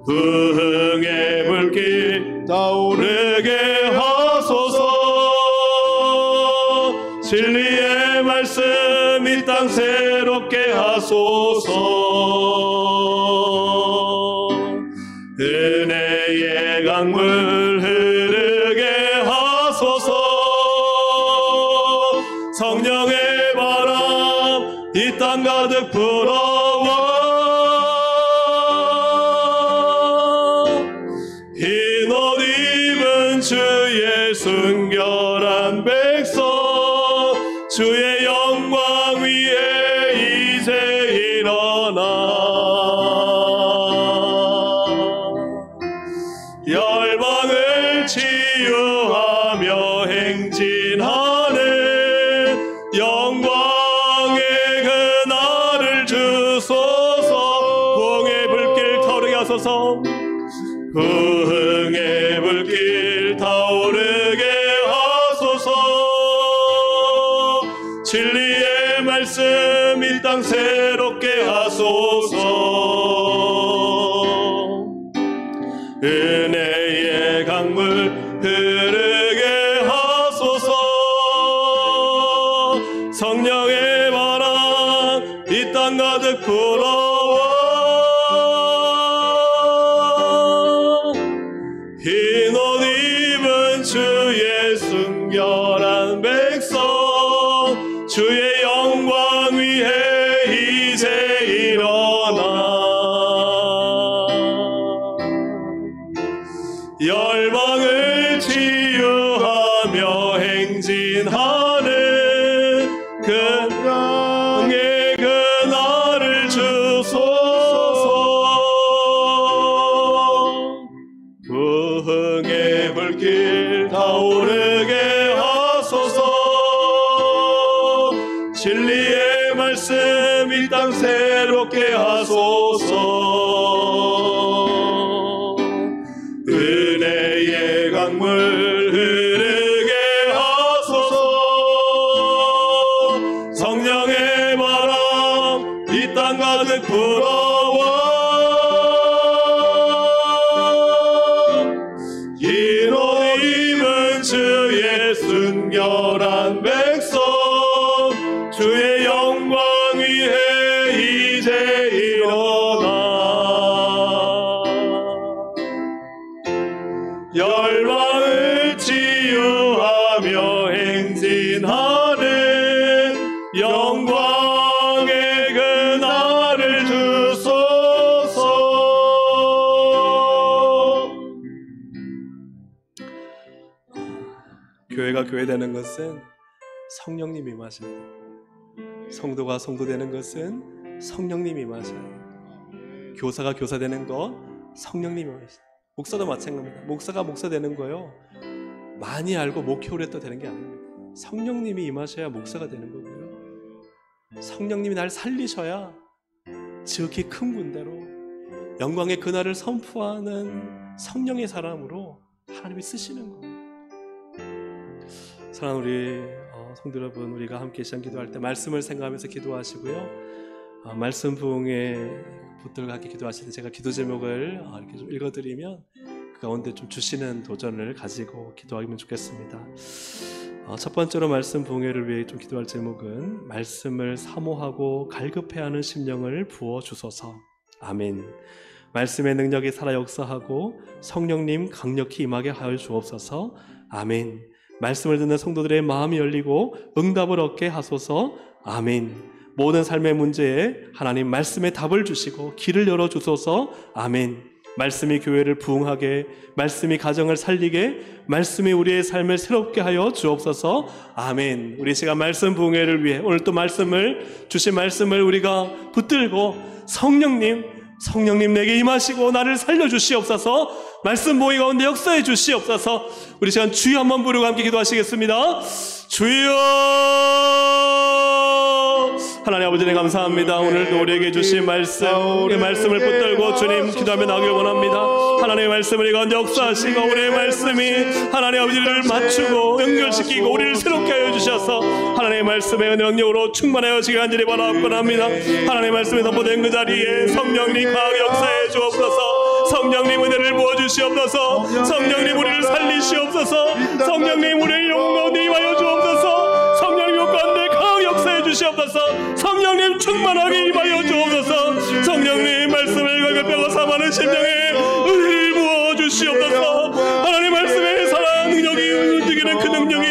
A: 부흥의 불길 타오르게 하소서. 진리의 말씀 이 땅 새롭게 하소서. 은혜의 강물 흐르게 하소서. 성령의 바람 이 땅 가득 불어와 흰 옷 입은 주의 순결한 백성, 주의 영광 위에 이제 일어나 열방을 치유하며 행진하는 영광의 그날을 주소서. 부흥의 불길 타오르게 하소서. 부흥의 불길 타오르게 하소서. 진리의 말씀 이 땅 새롭게 하소서. 은혜의 강물 흐르게 하소서. 성령의 바람 이 땅 가득 불어와 흰 옷 입은 주의 순결한 백성, 주의 영광 위에 이제 일어나 치유하며 행진하는 그의 그날을 주소서. 부흥의 불길 타오르게 하소서. 진리의 말씀 이 땅 새롭게 하소서. 은혜의 강물 흐르게 하소서. 성령의 바람 이 땅 가득 불어와 이노임은 주의 순결한 백성 주의 영광 위에 이제 일어나 열방을 치유하며 행진하는 영광의 그날을 주소서. 교회가 교회되는 것은 성령님이 임하셔야 돼요. 성도가 성도되는 것은 성령님이 임하셔야 돼요. 교사가 교사되는 것 성령님이 임하셔야 돼요. 목사도 마찬가지입니다. 목사가 목사 되는 거요 많이 알고 목회 오래 했다 되는 게 아닙니다. 성령님이 임하셔야 목사가 되는 거고요. 성령님이 날 살리셔야 지극히 큰 군대로 영광의 그날을 선포하는 성령의 사람으로 하나님이 쓰시는 거예요. 사랑하는 우리 성도 여러분, 우리가 함께 시간 기도할 때 말씀을 생각하면서 기도하시고요. 말씀 부흥에 붙들고 함께 기도하실 때 제가 기도 제목을 이렇게 좀 읽어드리면 그 가운데 좀 주시는 도전을 가지고 기도하면 좋겠습니다. 첫 번째로 말씀 부흥회를 위해 좀 기도할 제목은 말씀을 사모하고 갈급해하는 심령을 부어주소서. 아멘. 말씀의 능력이 살아 역사하고 성령님 강력히 임하게 하여 주옵소서. 아멘. 말씀을 듣는 성도들의 마음이 열리고 응답을 얻게 하소서. 아멘. 모든 삶의 문제에 하나님 말씀의 답을 주시고 길을 열어주소서. 아멘. 말씀이 교회를 부흥하게, 말씀이 가정을 살리게, 말씀이 우리의 삶을 새롭게 하여 주옵소서. 아멘. 우리 시간 말씀 부흥회를 위해 오늘 또 말씀을 주신 말씀을 우리가 붙들고 성령님 내게 임하시고 나를 살려주시옵소서. 말씀 보이 가운데 역사해 주시옵소서. 우리 시간 주여 한번 부르고 함께 기도하시겠습니다. 주여. 하나님 아버지 감사합니다. 오늘도 우리에게 주신 말씀, 그 말씀을 붙들고 주님 기도하며 나가길 원합니다. 하나님의 말씀을 이 가운데 역사하시고 우리의 말씀이 하나님 아버지를 맞추고 연결시키고 우리를 새롭게 하여 주셔서 하나님의 말씀의 능력으로 충만하여지기 간절히 바라옵건합니다. 하나님의 말씀에 선포된 그 자리에 성령님 강하게 역사해 주옵소서. 성령님 은혜를 부어주시옵소서. 성령님 우리를 살리시옵소서. 성령님 우리의 영광에 임하여 주옵소서. 성령님 가운데 강하게 역사해 주시옵소서. 성령님 충만하게 임하여 주옵소서. 성령님 말씀을 갈급하고 사모하는 심령에 은혜를 부어주시옵소서. 하나님 말씀의 사랑 능력이 움직이는 그 능력이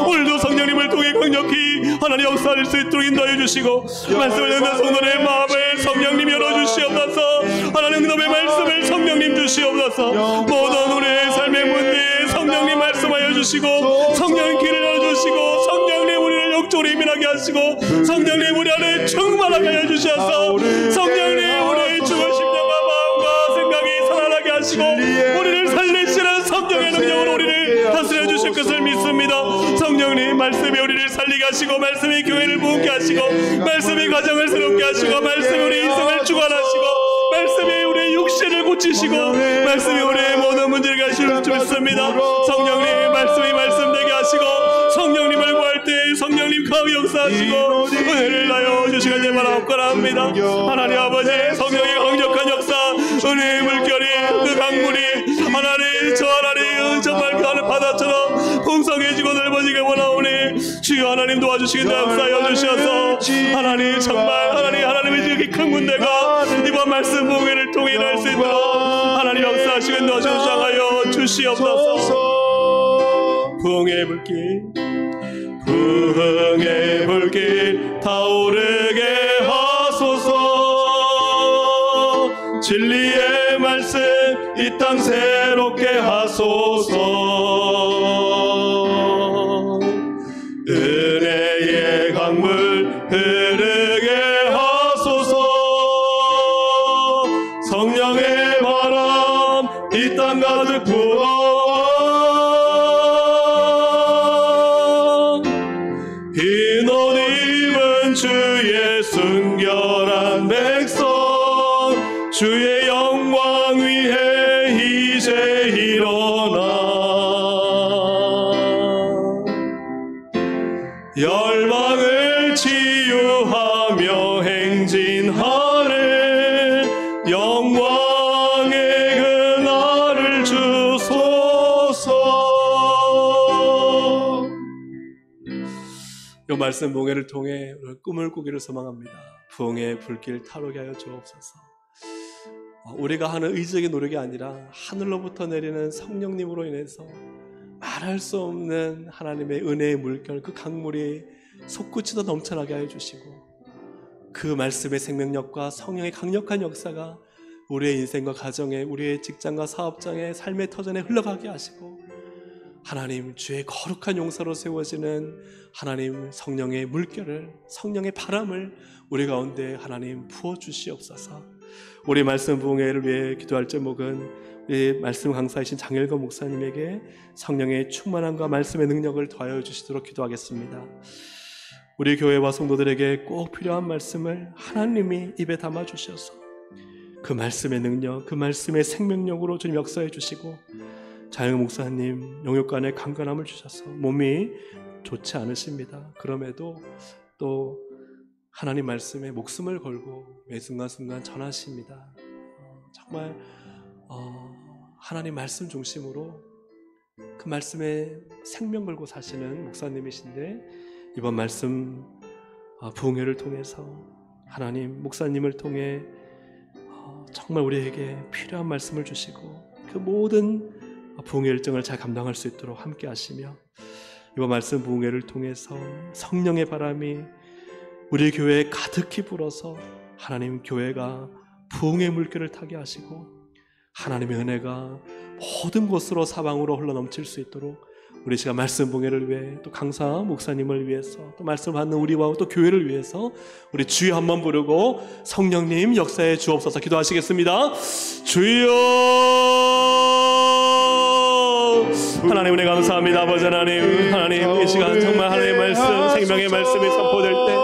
A: 오늘도 성령님을 통해 강력히 하나님 역사할 수 있도록 인도해 주시고 말씀을 듣는 성도의 마음을 성령님 열어주시옵소서. 하나님 응답의 말씀을 성령님 주시옵소서. 모든 우리의 삶의 문제에 성령님 말씀하여 주시고 성령 길을 열어주시고 성령님 우리를 영적으로 예민하게 하시고 성령님 우리 안에 충만하게 하여 주셔서 성령님 우리의 죽은 심령과 마음과 생각이 살아나게 하시고 우리를 살리시는 성령의 능력으로 우리를 다스려 주실 것을 믿습니다. 성령님 말씀이 우리를 살리게 하시고 말씀이 교회를 부흥케 하시고 말씀이 가정을 새롭게 하시고 말씀이 우리 인생을 주관하시고 말씀이 우리의 육신을 고치시고 말씀이 우리의 모든 문제를 가실 줄 믿습니다. 성령님 말씀이 말씀되게 하시고 성령님을 구할 때 성령님 강하게 역사하시고 은혜를 하여 주시길 바라옵건합니다. 하나님 아버지 성령의 강력한 역사 은혜의 물결이 그 강물이 하나님 저 하나님 정말 그 하늘 바다처럼 풍성해지고 넓어지게 원하오니 주여 하나님 도와주시겠다 역사하여 주셔서 하나님 정말 하나님의 지극히 큰 군대가 이번 말씀 부흥회를 통해 일할 수 있도록 하나님 역사하시고 도와주시하여 주시옵소서. 부흥의 불길 타오르게 하소서. 진리의 말씀 이 땅 새롭게 하소서. 주의 영광 위에 이제 일어나 열방을 치유하며 행진하네 영광의 그날을 주소서. 이 말씀 봉해를 통해 꿈을 꾸기를 소망합니다. 부흥의 불길 타오르게 하여 주옵소서. 우리가 하는 의지적인 노력이 아니라 하늘로부터 내리는 성령님으로 인해서 말할 수 없는 하나님의 은혜의 물결, 그 강물이 솟구치도 넘쳐나게 하여 주시고 그 말씀의 생명력과 성령의 강력한 역사가 우리의 인생과 가정에, 우리의 직장과 사업장에, 삶의 터전에 흘러가게 하시고 하나님 주의 거룩한 용사로 세워지는 하나님 성령의 물결을, 성령의 바람을 우리 가운데 하나님 부어주시옵소서. 우리 말씀 부흥회를 위해 기도할 제목은 우리 말씀 강사이신 장일건 목사님에게 성령의 충만함과 말씀의 능력을 더하여 주시도록 기도하겠습니다. 우리 교회와 성도들에게 꼭 필요한 말씀을 하나님이 입에 담아 주셔서 그 말씀의 능력, 그 말씀의 생명력으로 주님 역사해 주시고 장일건 목사님 영육간에 강건함을 주셔서 몸이 좋지 않으십니다. 그럼에도 또 하나님 말씀에 목숨을 걸고 매 순간순간 전하십니다. 정말 하나님 말씀 중심으로 그 말씀에 생명 걸고 사시는 목사님이신데 이번 말씀 부흥회를 통해서 하나님 목사님을 통해 정말 우리에게 필요한 말씀을 주시고 그 모든 부흥회 일정을 잘 감당할 수 있도록 함께 하시며 이번 말씀 부흥회를 통해서 성령의 바람이 우리 교회에 가득히 불어서 하나님 교회가 부흥의 물결을 타게 하시고 하나님의 은혜가 모든 곳으로 사방으로 흘러넘칠 수 있도록 우리 시간 말씀 부흥회를 위해 또 강사 목사님을 위해서 또 말씀을 받는 우리와 또 교회를 위해서 우리 주여 한번 부르고 성령님 역사해 주옵소서 기도하시겠습니다. 주여 하나님 은혜 감사합니다. 아버지 하나님, 하나님 이 시간 정말 하나님의 말씀 생명의 말씀이 선포될 때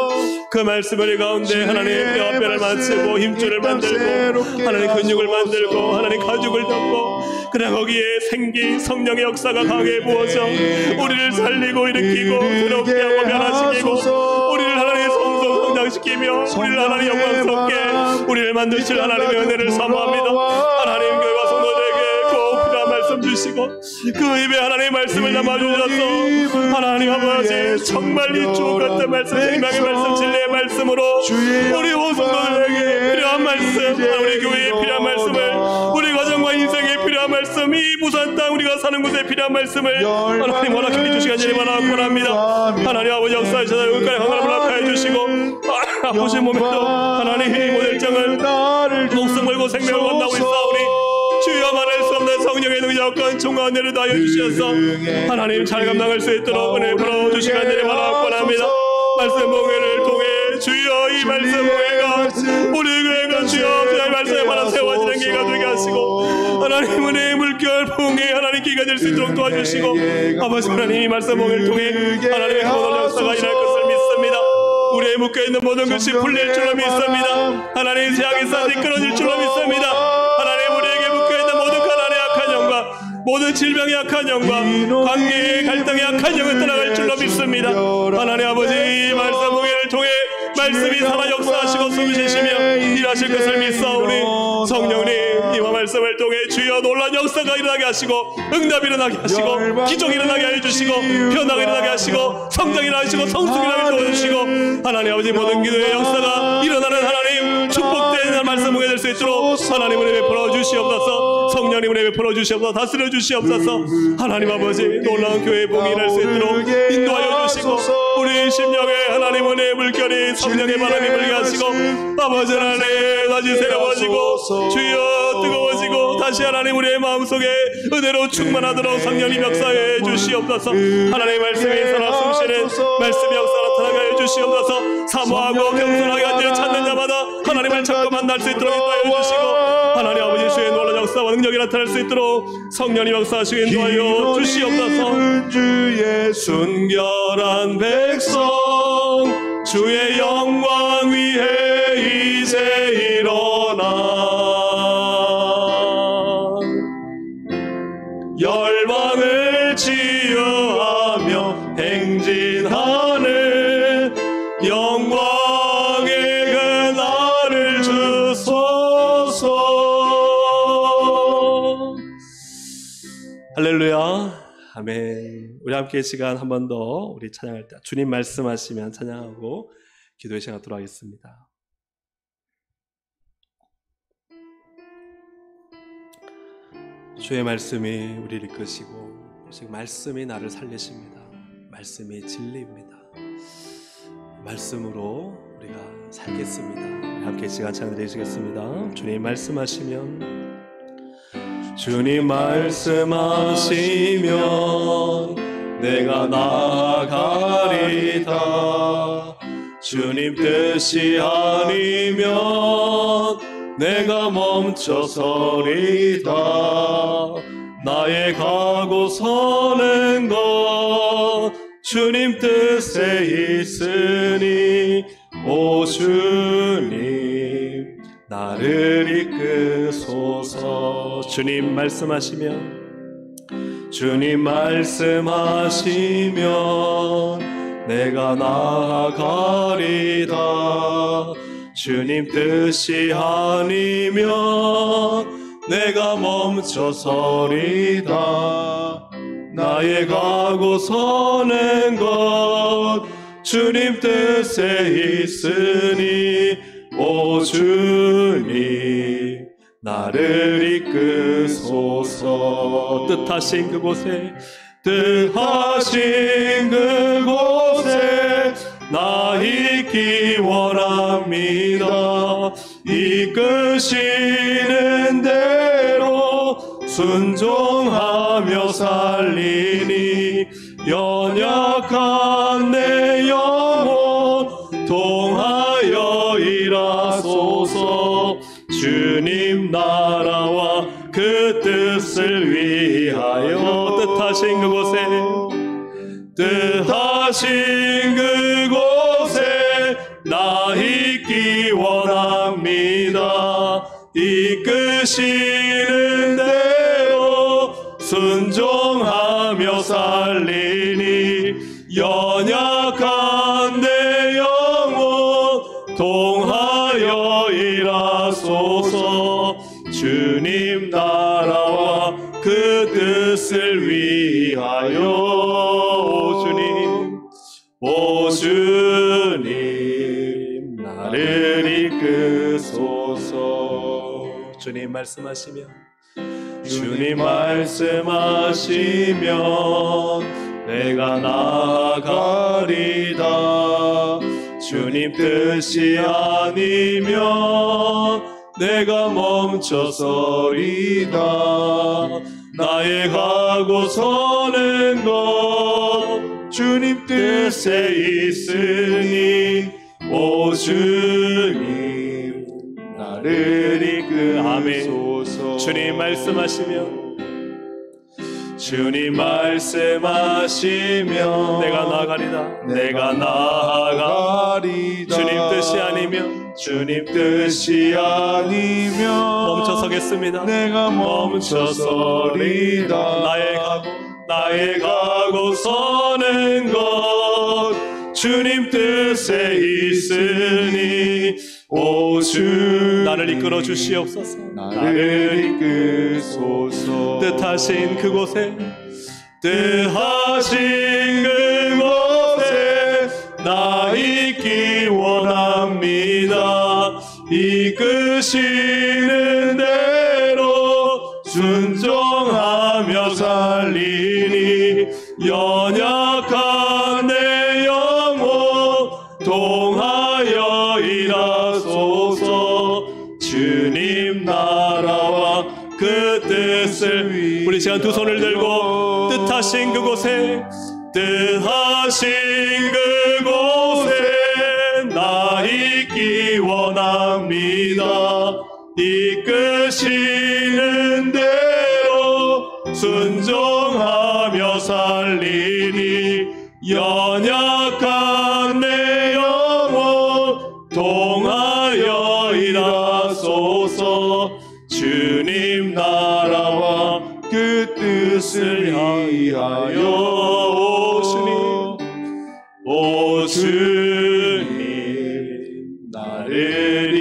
A: 그 말씀 우리 가운데 하나님 뼈를 만지고 힘줄을 만들고 하나님 근육을 만들고 하나님 가죽을 덮고 그냥 거기에 생기 성령의 역사가 강하게 부어져 우리를 살리고 일으키고 새롭게 하고 변화시키고 우리를 하나님의 성성 성장시키며 우리를 하나님 영광스럽게 우리를 만드실 하나님의 은혜를 사모합니다. 하나님 교회와 성도들에게 꼭 필요한 말씀 주시고 그 입에 하나님의 말씀을 담아주셔서 하나님 아버지 정말 이 주옥 같은 말씀 생명의 말씀 진리의 말씀으로 우리 호성도들에게 필요한 말씀 우리 교회에 필요한 말씀을 우리 가정과 인생에 필요한 말씀 이 부산 땅 우리가 사는 곳에 필요한 말씀을 하나님 허락해 주시기 간절히 바라옵니다. 하나님 아버지 역사하셔서 여기까지 하나님을 허락해 주시고 아프신 몸에도 하나님 이 모델장을 목숨 걸고 생명을 건다고 있사오니 주여 말할 수 없는 성령의 능력과 총과 은혜를 다하여 주셔서 하나님 잘 감당할 수 있도록 은혜 풀어주시기 간절히 바라옵니다. 말씀 봉회를 통해 주여 이 말씀 봉회가 우리 교회가 주여 주의 말씀에 받아 세워지는 기가 되게 하시고 하나님 은혜의 물결 봉회 하나님 기가 될 수 있도록 도와주시고 아버지 하나님 이 말씀 봉회를 통해 하나님의 모든 역사가 일어날 것을 믿습니다. 우리의 묶여있는 모든 것이 풀릴 줄로 믿습니다. 하나님 세상의 산이 끊어질 줄로 믿습니다. 하나님 우리에게 묶여있는 모든 가난의 약한 영과 모든 질병의 약한 영과 관계의 갈등의 약한 영을 떠나갈 줄로 믿습니다. 하나님 아버지 이 말씀 봉회를 통해 말씀이 살아 역사하시고 숨쉬시며 일하실 것을 믿사오니 성령님 이와 말씀을 통해 주여 놀라운 역사가 일어나게 하시고 응답이 일어나게 하시고 기적이 일어나게 해주시고 변화가 일어나게 하시고 성장이 일어나시고 성숙이 일어나게 도와주시고 하나님 아버지 모든 기도의 역사가 일어나는 하나님 축복된 말씀 보게 될 수 있도록 하나님 은혜 베풀어 주시옵소서. 성령님 은혜 베풀어 주시옵소서. 다스려 주시옵소서. 하나님 아버지 놀라운 교회의 복이 일어날 수 있도록 인도하여 주시고 우리 심령에 하나님 은혜의 물결이 성령의 바람이 불게 하시고 아버지 하나님 다시 새로워지고 주여 뜨거워지고 다시 하나님 우리의 마음속에 은혜로 충만하도록 성령님 역사해 주시옵소서. 하나님의 말씀이 살아 숨쉬는 말씀의 역사 나타나게 해 주시옵소서. 사모하고 겸손하게 간절히 찾는 자마다 하나님을 찾고 만날 수 있도록 인도하여 주시고 하나님 아버지 주의 놀라운 역사와 능력이 나타날 수 있도록 성령님 역사하시고 인도하여 주시옵소서. 주의 순결한 백성 주의 영광 위에 이제 일어나 아멘. 우리 함께 이 시간 한 번 더 우리 찬양할 때 주님 말씀하시면 찬양하고 기도의 시간 갖도록 하겠습니다. 주의 말씀이 우리를 이끄시고 오직 말씀이 나를 살리십니다. 말씀이 진리입니다. 말씀으로 우리가 살겠습니다. 우리 함께 이 시간 찬양 드리시겠습니다. 주님 말씀하시면 주님 말씀하시면 내가 나아가리다. 주님 뜻이 아니면 내가 멈춰서리다. 나의 가고 서는 것 주님 뜻에 있으니 오 주님 나를 이끄소서. 주님 말씀하시면 주님 말씀하시면 내가 나아가리다. 주님 뜻이 아니면 내가 멈춰서리다. 나의 가고 서는 것 주님 뜻에 있으니 오 주님 나를 이끄소서. 뜻하신 그곳에 뜻하신 그곳에 나 있기 원합니다. 이끄시는 대로 순종하며 살리니 연약한 내 영혼 통하여 일하소서. 주님 나라와 그 뜻을 위하여 뜻하신 그곳에 뜻하신 그곳에 나 있기 원합니다. 이끄시는 대로 순종하며 살리니 연약한 내 영혼 통하여 일하소서. 주님 나라와 그 뜻을 위하여 오 주님 나를 이끄소서. 주님 말씀하시면 내가 나아가리다. 주님 뜻이 아니면 내가 멈춰서리다. 나의 가고 서는 것 주님 뜻에 있으니 오 주님 나를 이끄소서. 주님 말씀하시면 내가 나아가리다. 내가 나아가리다. 주님 뜻이 아니면 멈춰서겠습니다. 내가 멈춰서리다. 나의 가고 서는 것 주님 뜻에 있으니 오 주 나를 이끌어 주시옵소서. 나를 이끄소서. 뜻하신 그곳에 나 있기 원합니다. 이끄시는 대로 순종하며 살리니 연약한 내 영혼 통하여 일하소서. 주님 나라와 그 뜻을 우리 시간 두 손을 들고 뜻하신 그곳에 나 있기 원합니다. 이끄시는 대로 순종하며 살리니 연약한 내 영혼 통하여 일하소서. 주님 나라와 그 뜻을 위하여 오 주님 나를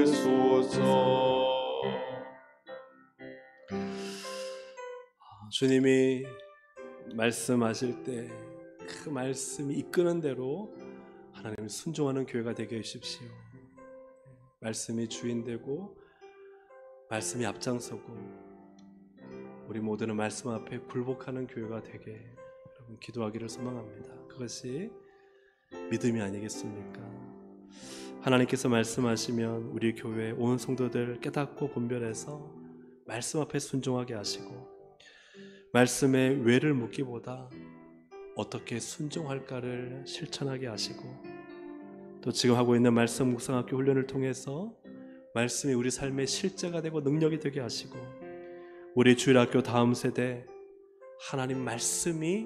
A: 이끄소서. 주님이 말씀하실 때 그 말씀이 이끄는 대로 하나님을 순종하는 교회가 되게 해주십시오. 말씀이 주인되고 말씀이 앞장서고 우리 모두는 말씀 앞에 굴복하는 교회가 되게 여러분 기도하기를 소망합니다. 그것이 믿음이 아니겠습니까? 하나님께서 말씀하시면 우리 교회 온 성도들 깨닫고 분별해서 말씀 앞에 순종하게 하시고 말씀의 왜를 묻기보다 어떻게 순종할까를 실천하게 하시고 또 지금 하고 있는 말씀 묵상학교 훈련을 통해서 말씀이 우리 삶의 실제가 되고 능력이 되게 하시고 우리 주일학교 다음 세대 하나님 말씀이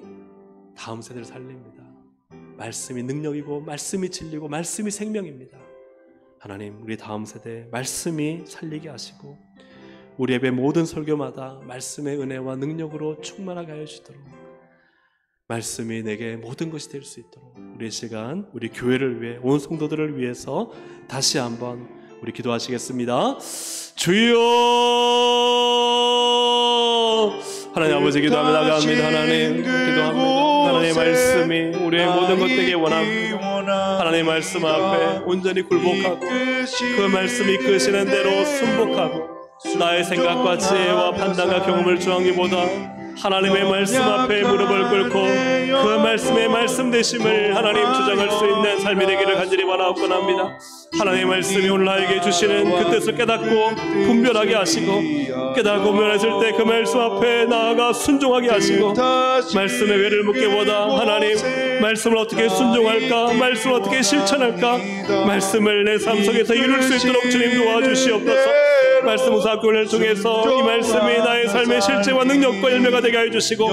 A: 다음 세대를 살립니다. 말씀이 능력이고 말씀이 진리고 말씀이 생명입니다. 하나님 우리 다음 세대 말씀이 살리게 하시고 우리 예배 모든 설교마다 말씀의 은혜와 능력으로 충만하게 하여 주시도록 말씀이 내게 모든 것이 될 수 있도록 우리 시간 우리 교회를 위해 온 성도들을 위해서 다시 한번 우리 기도하시겠습니다. 주여 하나님 아버지 기도하며 나갑니다. 하나님 기도합니다. 하나님의 말씀이 우리의 모든 것 되게 원합니다. 하나님의 말씀 앞에 온전히 굴복하고 그 말씀이 이끄시는 대로 순복하고 나의 생각과 지혜와 판단과 경험을 주하기보다 하나님의 말씀 앞에 무릎을 꿇고 그 말씀의 말씀 되심을 하나님 주장할 수 있는 삶이 되기를 간절히 바라옵곤 합니다. 하나님의 말씀이 오늘 나에게 주시는 그 뜻을 깨닫고 분별하게 하시고 깨닫고 분별했을 때 그 말씀 앞에 나아가 순종하게 하시고 말씀의 왜를 묻기보다 하나님 말씀을 어떻게 순종할까 말씀을 어떻게 실천할까 말씀을 내 삶 속에서 이룰 수 있도록 주님 도와주시옵소서. 말씀 우사학교를 통해서 이 말씀이 나의 삶의 실제와 능력과 열매가 되게 해주시고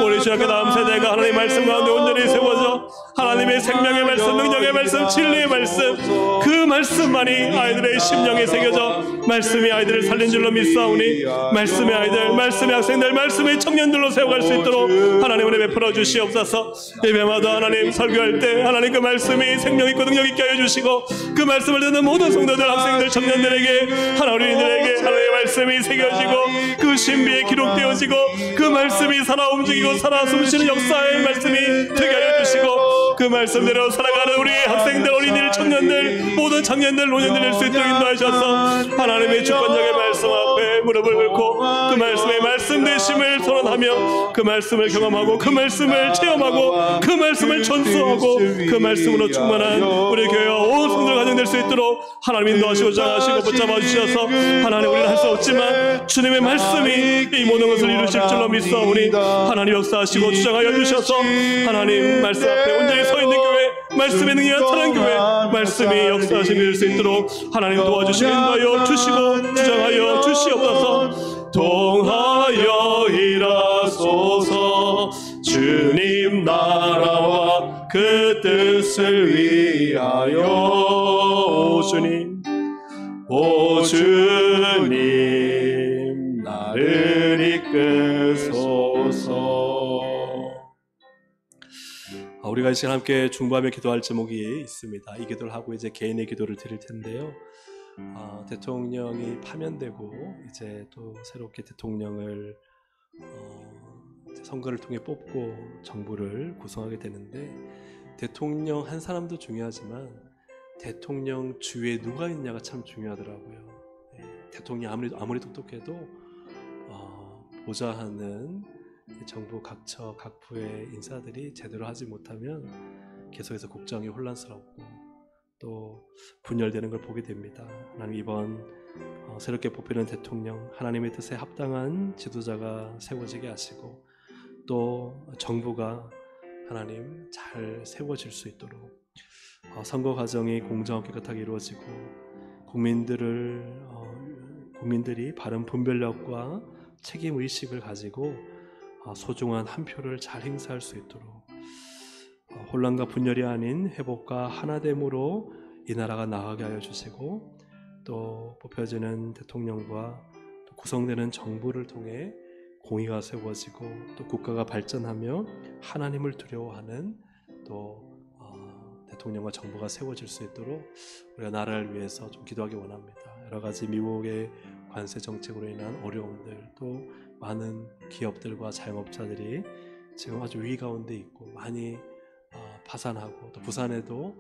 A: 우리 주님께 다음 세대가 하나님의 말씀 가운데 온전히 세워져 하나님의 생명의 말씀 능력의 말씀 진리의 말씀 그 말씀만이 아이들의 심령에 새겨져 말씀이 아이들을 살린 줄로 믿사오니 말씀의 아이들 말씀의 학생들 말씀의 청년들로 세워갈 수 있도록 하나님 은혜 베풀어 주시옵소서. 예배마다 하나님 설교할 때 하나님 그 말씀이 생명 있고 능력 있게 하여 주시고 그 말씀을 듣는 모든 성도들 학생들 청년들에게 하나님의 하나님의 말씀이 새겨지고 그 신비에 기록되어지고 그 말씀이 살아 움직이고 살아 숨쉬는 역사의 말씀이 되게 하여 주시고 그 말씀대로 살아가는 우리 학생들 어린이들 청년들 모든 청년들 노년들 될 수 있도록 인도하셔서 하나님의 주권적인 말씀 앞에 무릎을 꿇고 그 말씀의 말씀 되심을 선언하며 그 말씀을 경험하고 그 말씀을 체험하고 그 말씀을 전수하고 그 말씀으로 충만한 우리 교회와 온 성도들 가정될 수 있도록 하나님 인도하시고 장하시고 붙잡아 주셔서 하나님 우리는 할 수 없지만 주님의 말씀이 이 모든 것을 이루실 줄로 믿사오니 하나님 역사하시고 주장하여 주셔서 하나님 말씀 앞에 온전히 서 있는 교회 말씀의 능력이 나타난 교회 말씀이 역사하심이 될 수 있도록 하나님 도와주시고 인도하여 주시고 주장하여 주시옵소서. 통하여 일하소서. 주님 나라와 그 뜻을 위하여 오 주님 오 주님 나를 이끄소서. 우리가 이 시간 함께 중보하며 기도할 제목이 있습니다. 이 기도를 하고 이제 개인의 기도를 드릴 텐데요. 대통령이 파면되고 이제 또 새롭게 대통령을 선거를 통해 뽑고 정부를 구성하게 되는데 대통령 한 사람도 중요하지만 대통령 주위에 누가 있냐가 참 중요하더라고요. 대통령이 아무리 똑똑해도 보좌하는 정부 각처 각부의 인사들이 제대로 하지 못하면 계속해서 국정이 혼란스럽고 또 분열되는 걸 보게 됩니다. 하나님 이번 새롭게 뽑히는 대통령 하나님의 뜻에 합당한 지도자가 세워지게 하시고 또 정부가 하나님 잘 세워질 수 있도록 선거 과정이 공정하게 깨끗하게 이루어지고 국민들이 바른 분별력과 책임 의식을 가지고 소중한 한 표를 잘 행사할 수 있도록 혼란과 분열이 아닌 회복과 하나됨으로 이 나라가 나아가게 하여 주시고 또 뽑혀지는 대통령과 또 구성되는 정부를 통해 공의가 세워지고 또 국가가 발전하며 하나님을 두려워하는 또 대통령과 정부가 세워질 수 있도록 우리가 나라를 위해서 좀 기도하기 원합니다. 여러 가지 미국의 관세 정책으로 인한 어려움들 또 많은 기업들과 자영업자들이 지금 아주 위기 가운데 있고 많이 파산하고 또 부산에도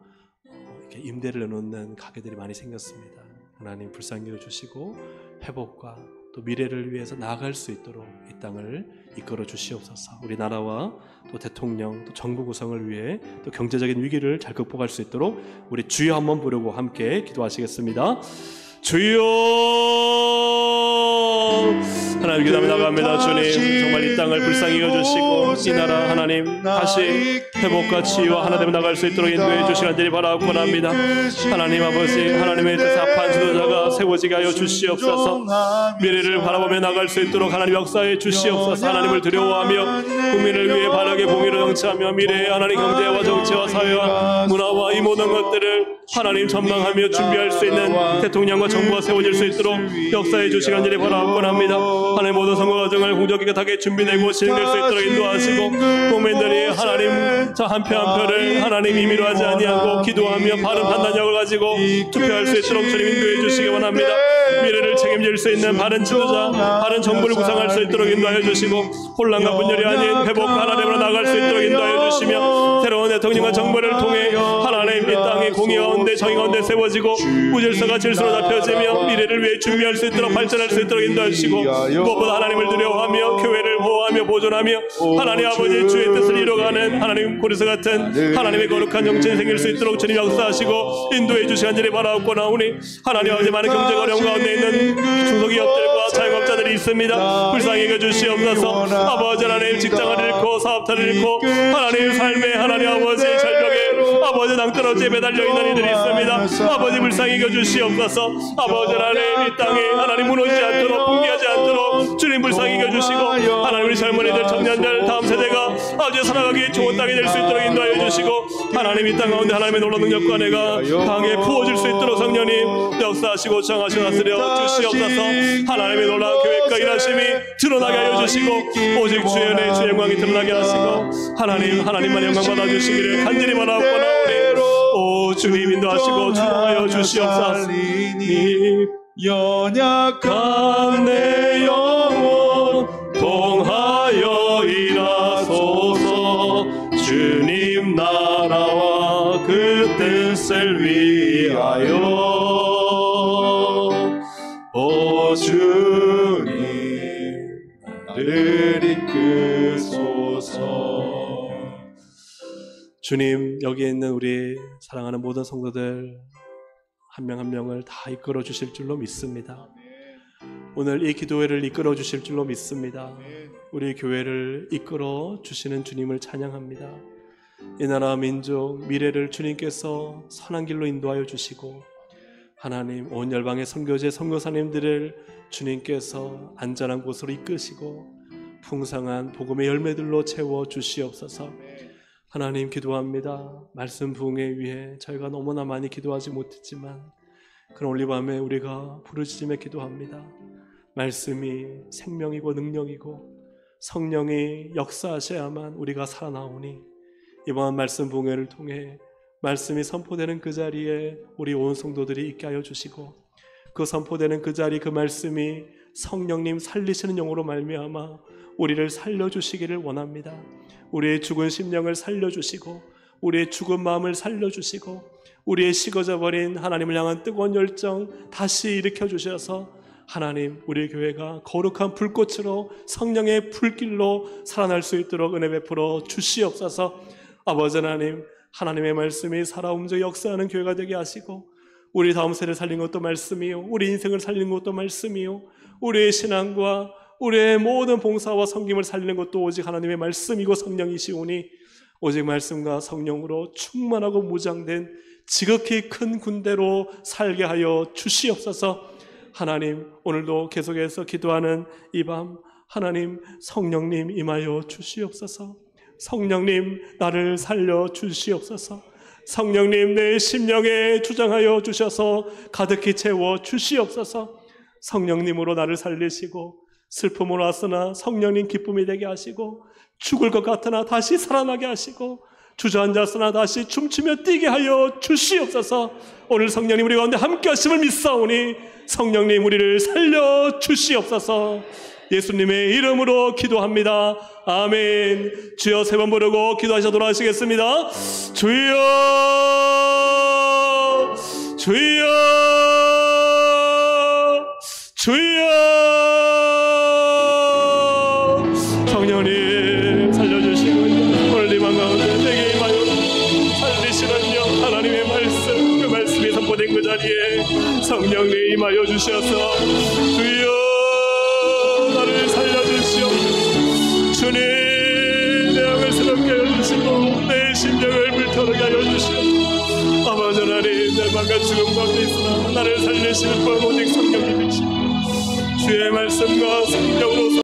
A: 이렇게 임대를 내놓는 가게들이 많이 생겼습니다. 하나님 불쌍히 여주시고 회복과 또 미래를 위해서 나아갈 수 있도록 이 땅을 이끌어 주시옵소서. 우리나라와 또 대통령 또 정부 구성을 위해 또 경제적인 위기를 잘 극복할 수 있도록 우리 주여 한번 부르고 함께 기도하시겠습니다. 주여, 하나님 기도하며 나갑니다. 주님 정말 이 땅을 불쌍히 여주시고 이 나라 하나님 다시 회복과 치유와 하나님 나갈 수 있도록 인도해 주시기를 바라고 합니다. 하나님 아버지, 하나님의 뜻에 합한 지도자가 세워지게 하여 주시옵소서. 미래를 바라보며 나갈 수 있도록 하나님 역사해 주시옵소서. 하나님을 두려워하며 국민을 위해 바르게 공의를 정치하며 미래의 하나님 경제와 정치와 사회와 문화와 이 모든 것들을 하나님 전망하며 준비할 수 있는 대통령과 정부가 세워질 수 있도록 역사해 주시기를 바라고 합니다. 하나님 모든 선거 과정을 공정하게 준비되고 진행될 수 있도록 인도하시고 국민들이 하나님 저 한 표 한 표를 하나님 임의로 하지 아니하고 기도하며 바른 판단력을 가지고 투표할 수 있도록 주님 인도해 주시기 원합니다. 미래를 책임질 수 있는 바른 지도자, 바른 정부를 구성할 수 있도록 인도하여 주시고 혼란과 분열이 아닌 회복과 하나님으로 나아갈 수 있도록 인도하여 주시며 새로운 대통령과 정부를 통해 하나님 이 땅의 공의 가운데 정의 가운데 세워지고 무질서가 질서로 잡혀지며 미래를 위해 준비할 수 있도록 발전할 수 있도록 인도해 주시고 무엇보다 하나님을 두려워하며 교회를 보호하며 보존하며 하나님 아버지의 주의 뜻을 이뤄가는 하나님 고리스 같은 하나님의 거룩한 정치이 생길 수 있도록 주님 역사하시고 인도해 주시기를 바라옵나오니 하나님 아버지 많은 경제가 어려운 가운데 있는 중소기업들과 자영업자들이 있습니다. 불쌍히 여겨주시옵소서. 아버지 하나님 직장을 잃고 사업터를 잃고 하나님 삶의 하나님 아버지 절벽에 아버지 낭떠러지에 매달려 있는 이들이 있습니다. 아버지 불쌍히 여겨주시옵소서. 아버지 하나님 이 땅에 하나님 무너지지 않도록 붕괴하지 않도록 주님 불쌍히 여겨주시고 하나님 우리 젊은이들 청년들 다음 세대가 아버지 살아가기에 좋은 땅이 될 수 있도록 인도하여 주시고 하나님 이 땅 가운데 하나님의 놀라운 능력과 내가 강하게 부어질 수 있도록 성령님 역사하시고 정하시고 다스려 주시옵소서. 하나님의 놀라운 계획과 일하심이 드러나게 하여 주시고 오직 주의 은혜의 주의 영광이 드러나게 하시고 하나님만 영광 받아주시기를 간절히 바라옵나오니 오 주님 인도하시고 주하여 주시옵소서. 연약한 내 영혼 통하여 일하소서. 주님 나라와 그 뜻을 위하여 오 주님 나를 이끄소서. 주님 여기에 있는 우리 사랑하는 모든 성도들 한 명 한 명을 다 이끌어 주실 줄로 믿습니다. 오늘 이 기도회를 이끌어 주실 줄로 믿습니다. 우리 교회를 이끌어 주시는 주님을 찬양합니다. 이 나라 민족 미래를 주님께서 선한 길로 인도하여 주시고 하나님 온 열방의 선교제 선교사님들을 주님께서 안전한 곳으로 이끄시고 풍성한 복음의 열매들로 채워 주시옵소서. 하나님 기도합니다. 말씀 부흥에 위해 저희가 너무나 많이 기도하지 못했지만 그런 올리밤에 우리가 부르짖으며 기도합니다. 말씀이 생명이고 능력이고 성령이 역사하셔야만 우리가 살아나오니 이번 말씀 부흥회를 통해 말씀이 선포되는 그 자리에 우리 온 성도들이 있게 하여 주시고 그 선포되는 그 자리 그 말씀이 성령님 살리시는 영으로 말미암아 우리를 살려주시기를 원합니다. 우리의 죽은 심령을 살려주시고 우리의 죽은 마음을 살려주시고 우리의 식어져 버린 하나님을 향한 뜨거운 열정 다시 일으켜 주셔서 하나님 우리 교회가 거룩한 불꽃으로 성령의 불길로 살아날 수 있도록 은혜 베풀어 주시옵소서. 아버지 하나님 하나님의 말씀이 살아 움직여 역사하는 교회가 되게 하시고 우리 다음 세대를 살린 것도 말씀이요 우리 인생을 살리는 것도 말씀이요 우리의 신앙과 우리의 모든 봉사와 섬김을 살리는 것도 오직 하나님의 말씀이고 성령이시오니 오직 말씀과 성령으로 충만하고 무장된 지극히 큰 군대로 살게 하여 주시옵소서. 하나님 오늘도 계속해서 기도하는 이 밤 하나님 성령님 임하여 주시옵소서. 성령님 나를 살려 주시옵소서. 성령님 내 심령에 주장하여 주셔서 가득히 채워 주시옵소서. 성령님으로 나를 살리시고 슬픔으로 왔으나 성령님 기쁨이 되게 하시고 죽을 것 같으나 다시 살아나게 하시고 주저앉았으나 다시 춤추며 뛰게 하여 주시옵소서. 오늘 성령님 우리 가운데 함께 하심을 믿사오니 성령님 우리를 살려 주시옵소서. 예수님의 이름으로 기도합니다. 아멘. 주여 세 번 부르고 기도하시도록 하시겠습니다. 주여, 주여, 주여. 성령님 살려주시고 멀리만 가운데 내게 임하여 살리시는요 하나님의 말씀, 그 말씀이 선포된 그 자리에 성령님 임하여 주셔서 주여 나를 살려주시옵소서. 주님 내 영을 새롭게 해주시고 내 심령을 불타오르게 하여 주시옵소서. 아버지 하나님, 멸망과 죽음 가운데 있으나 나를 살리시는 분 오직 성령님이시오. 주의 말씀과 성령으로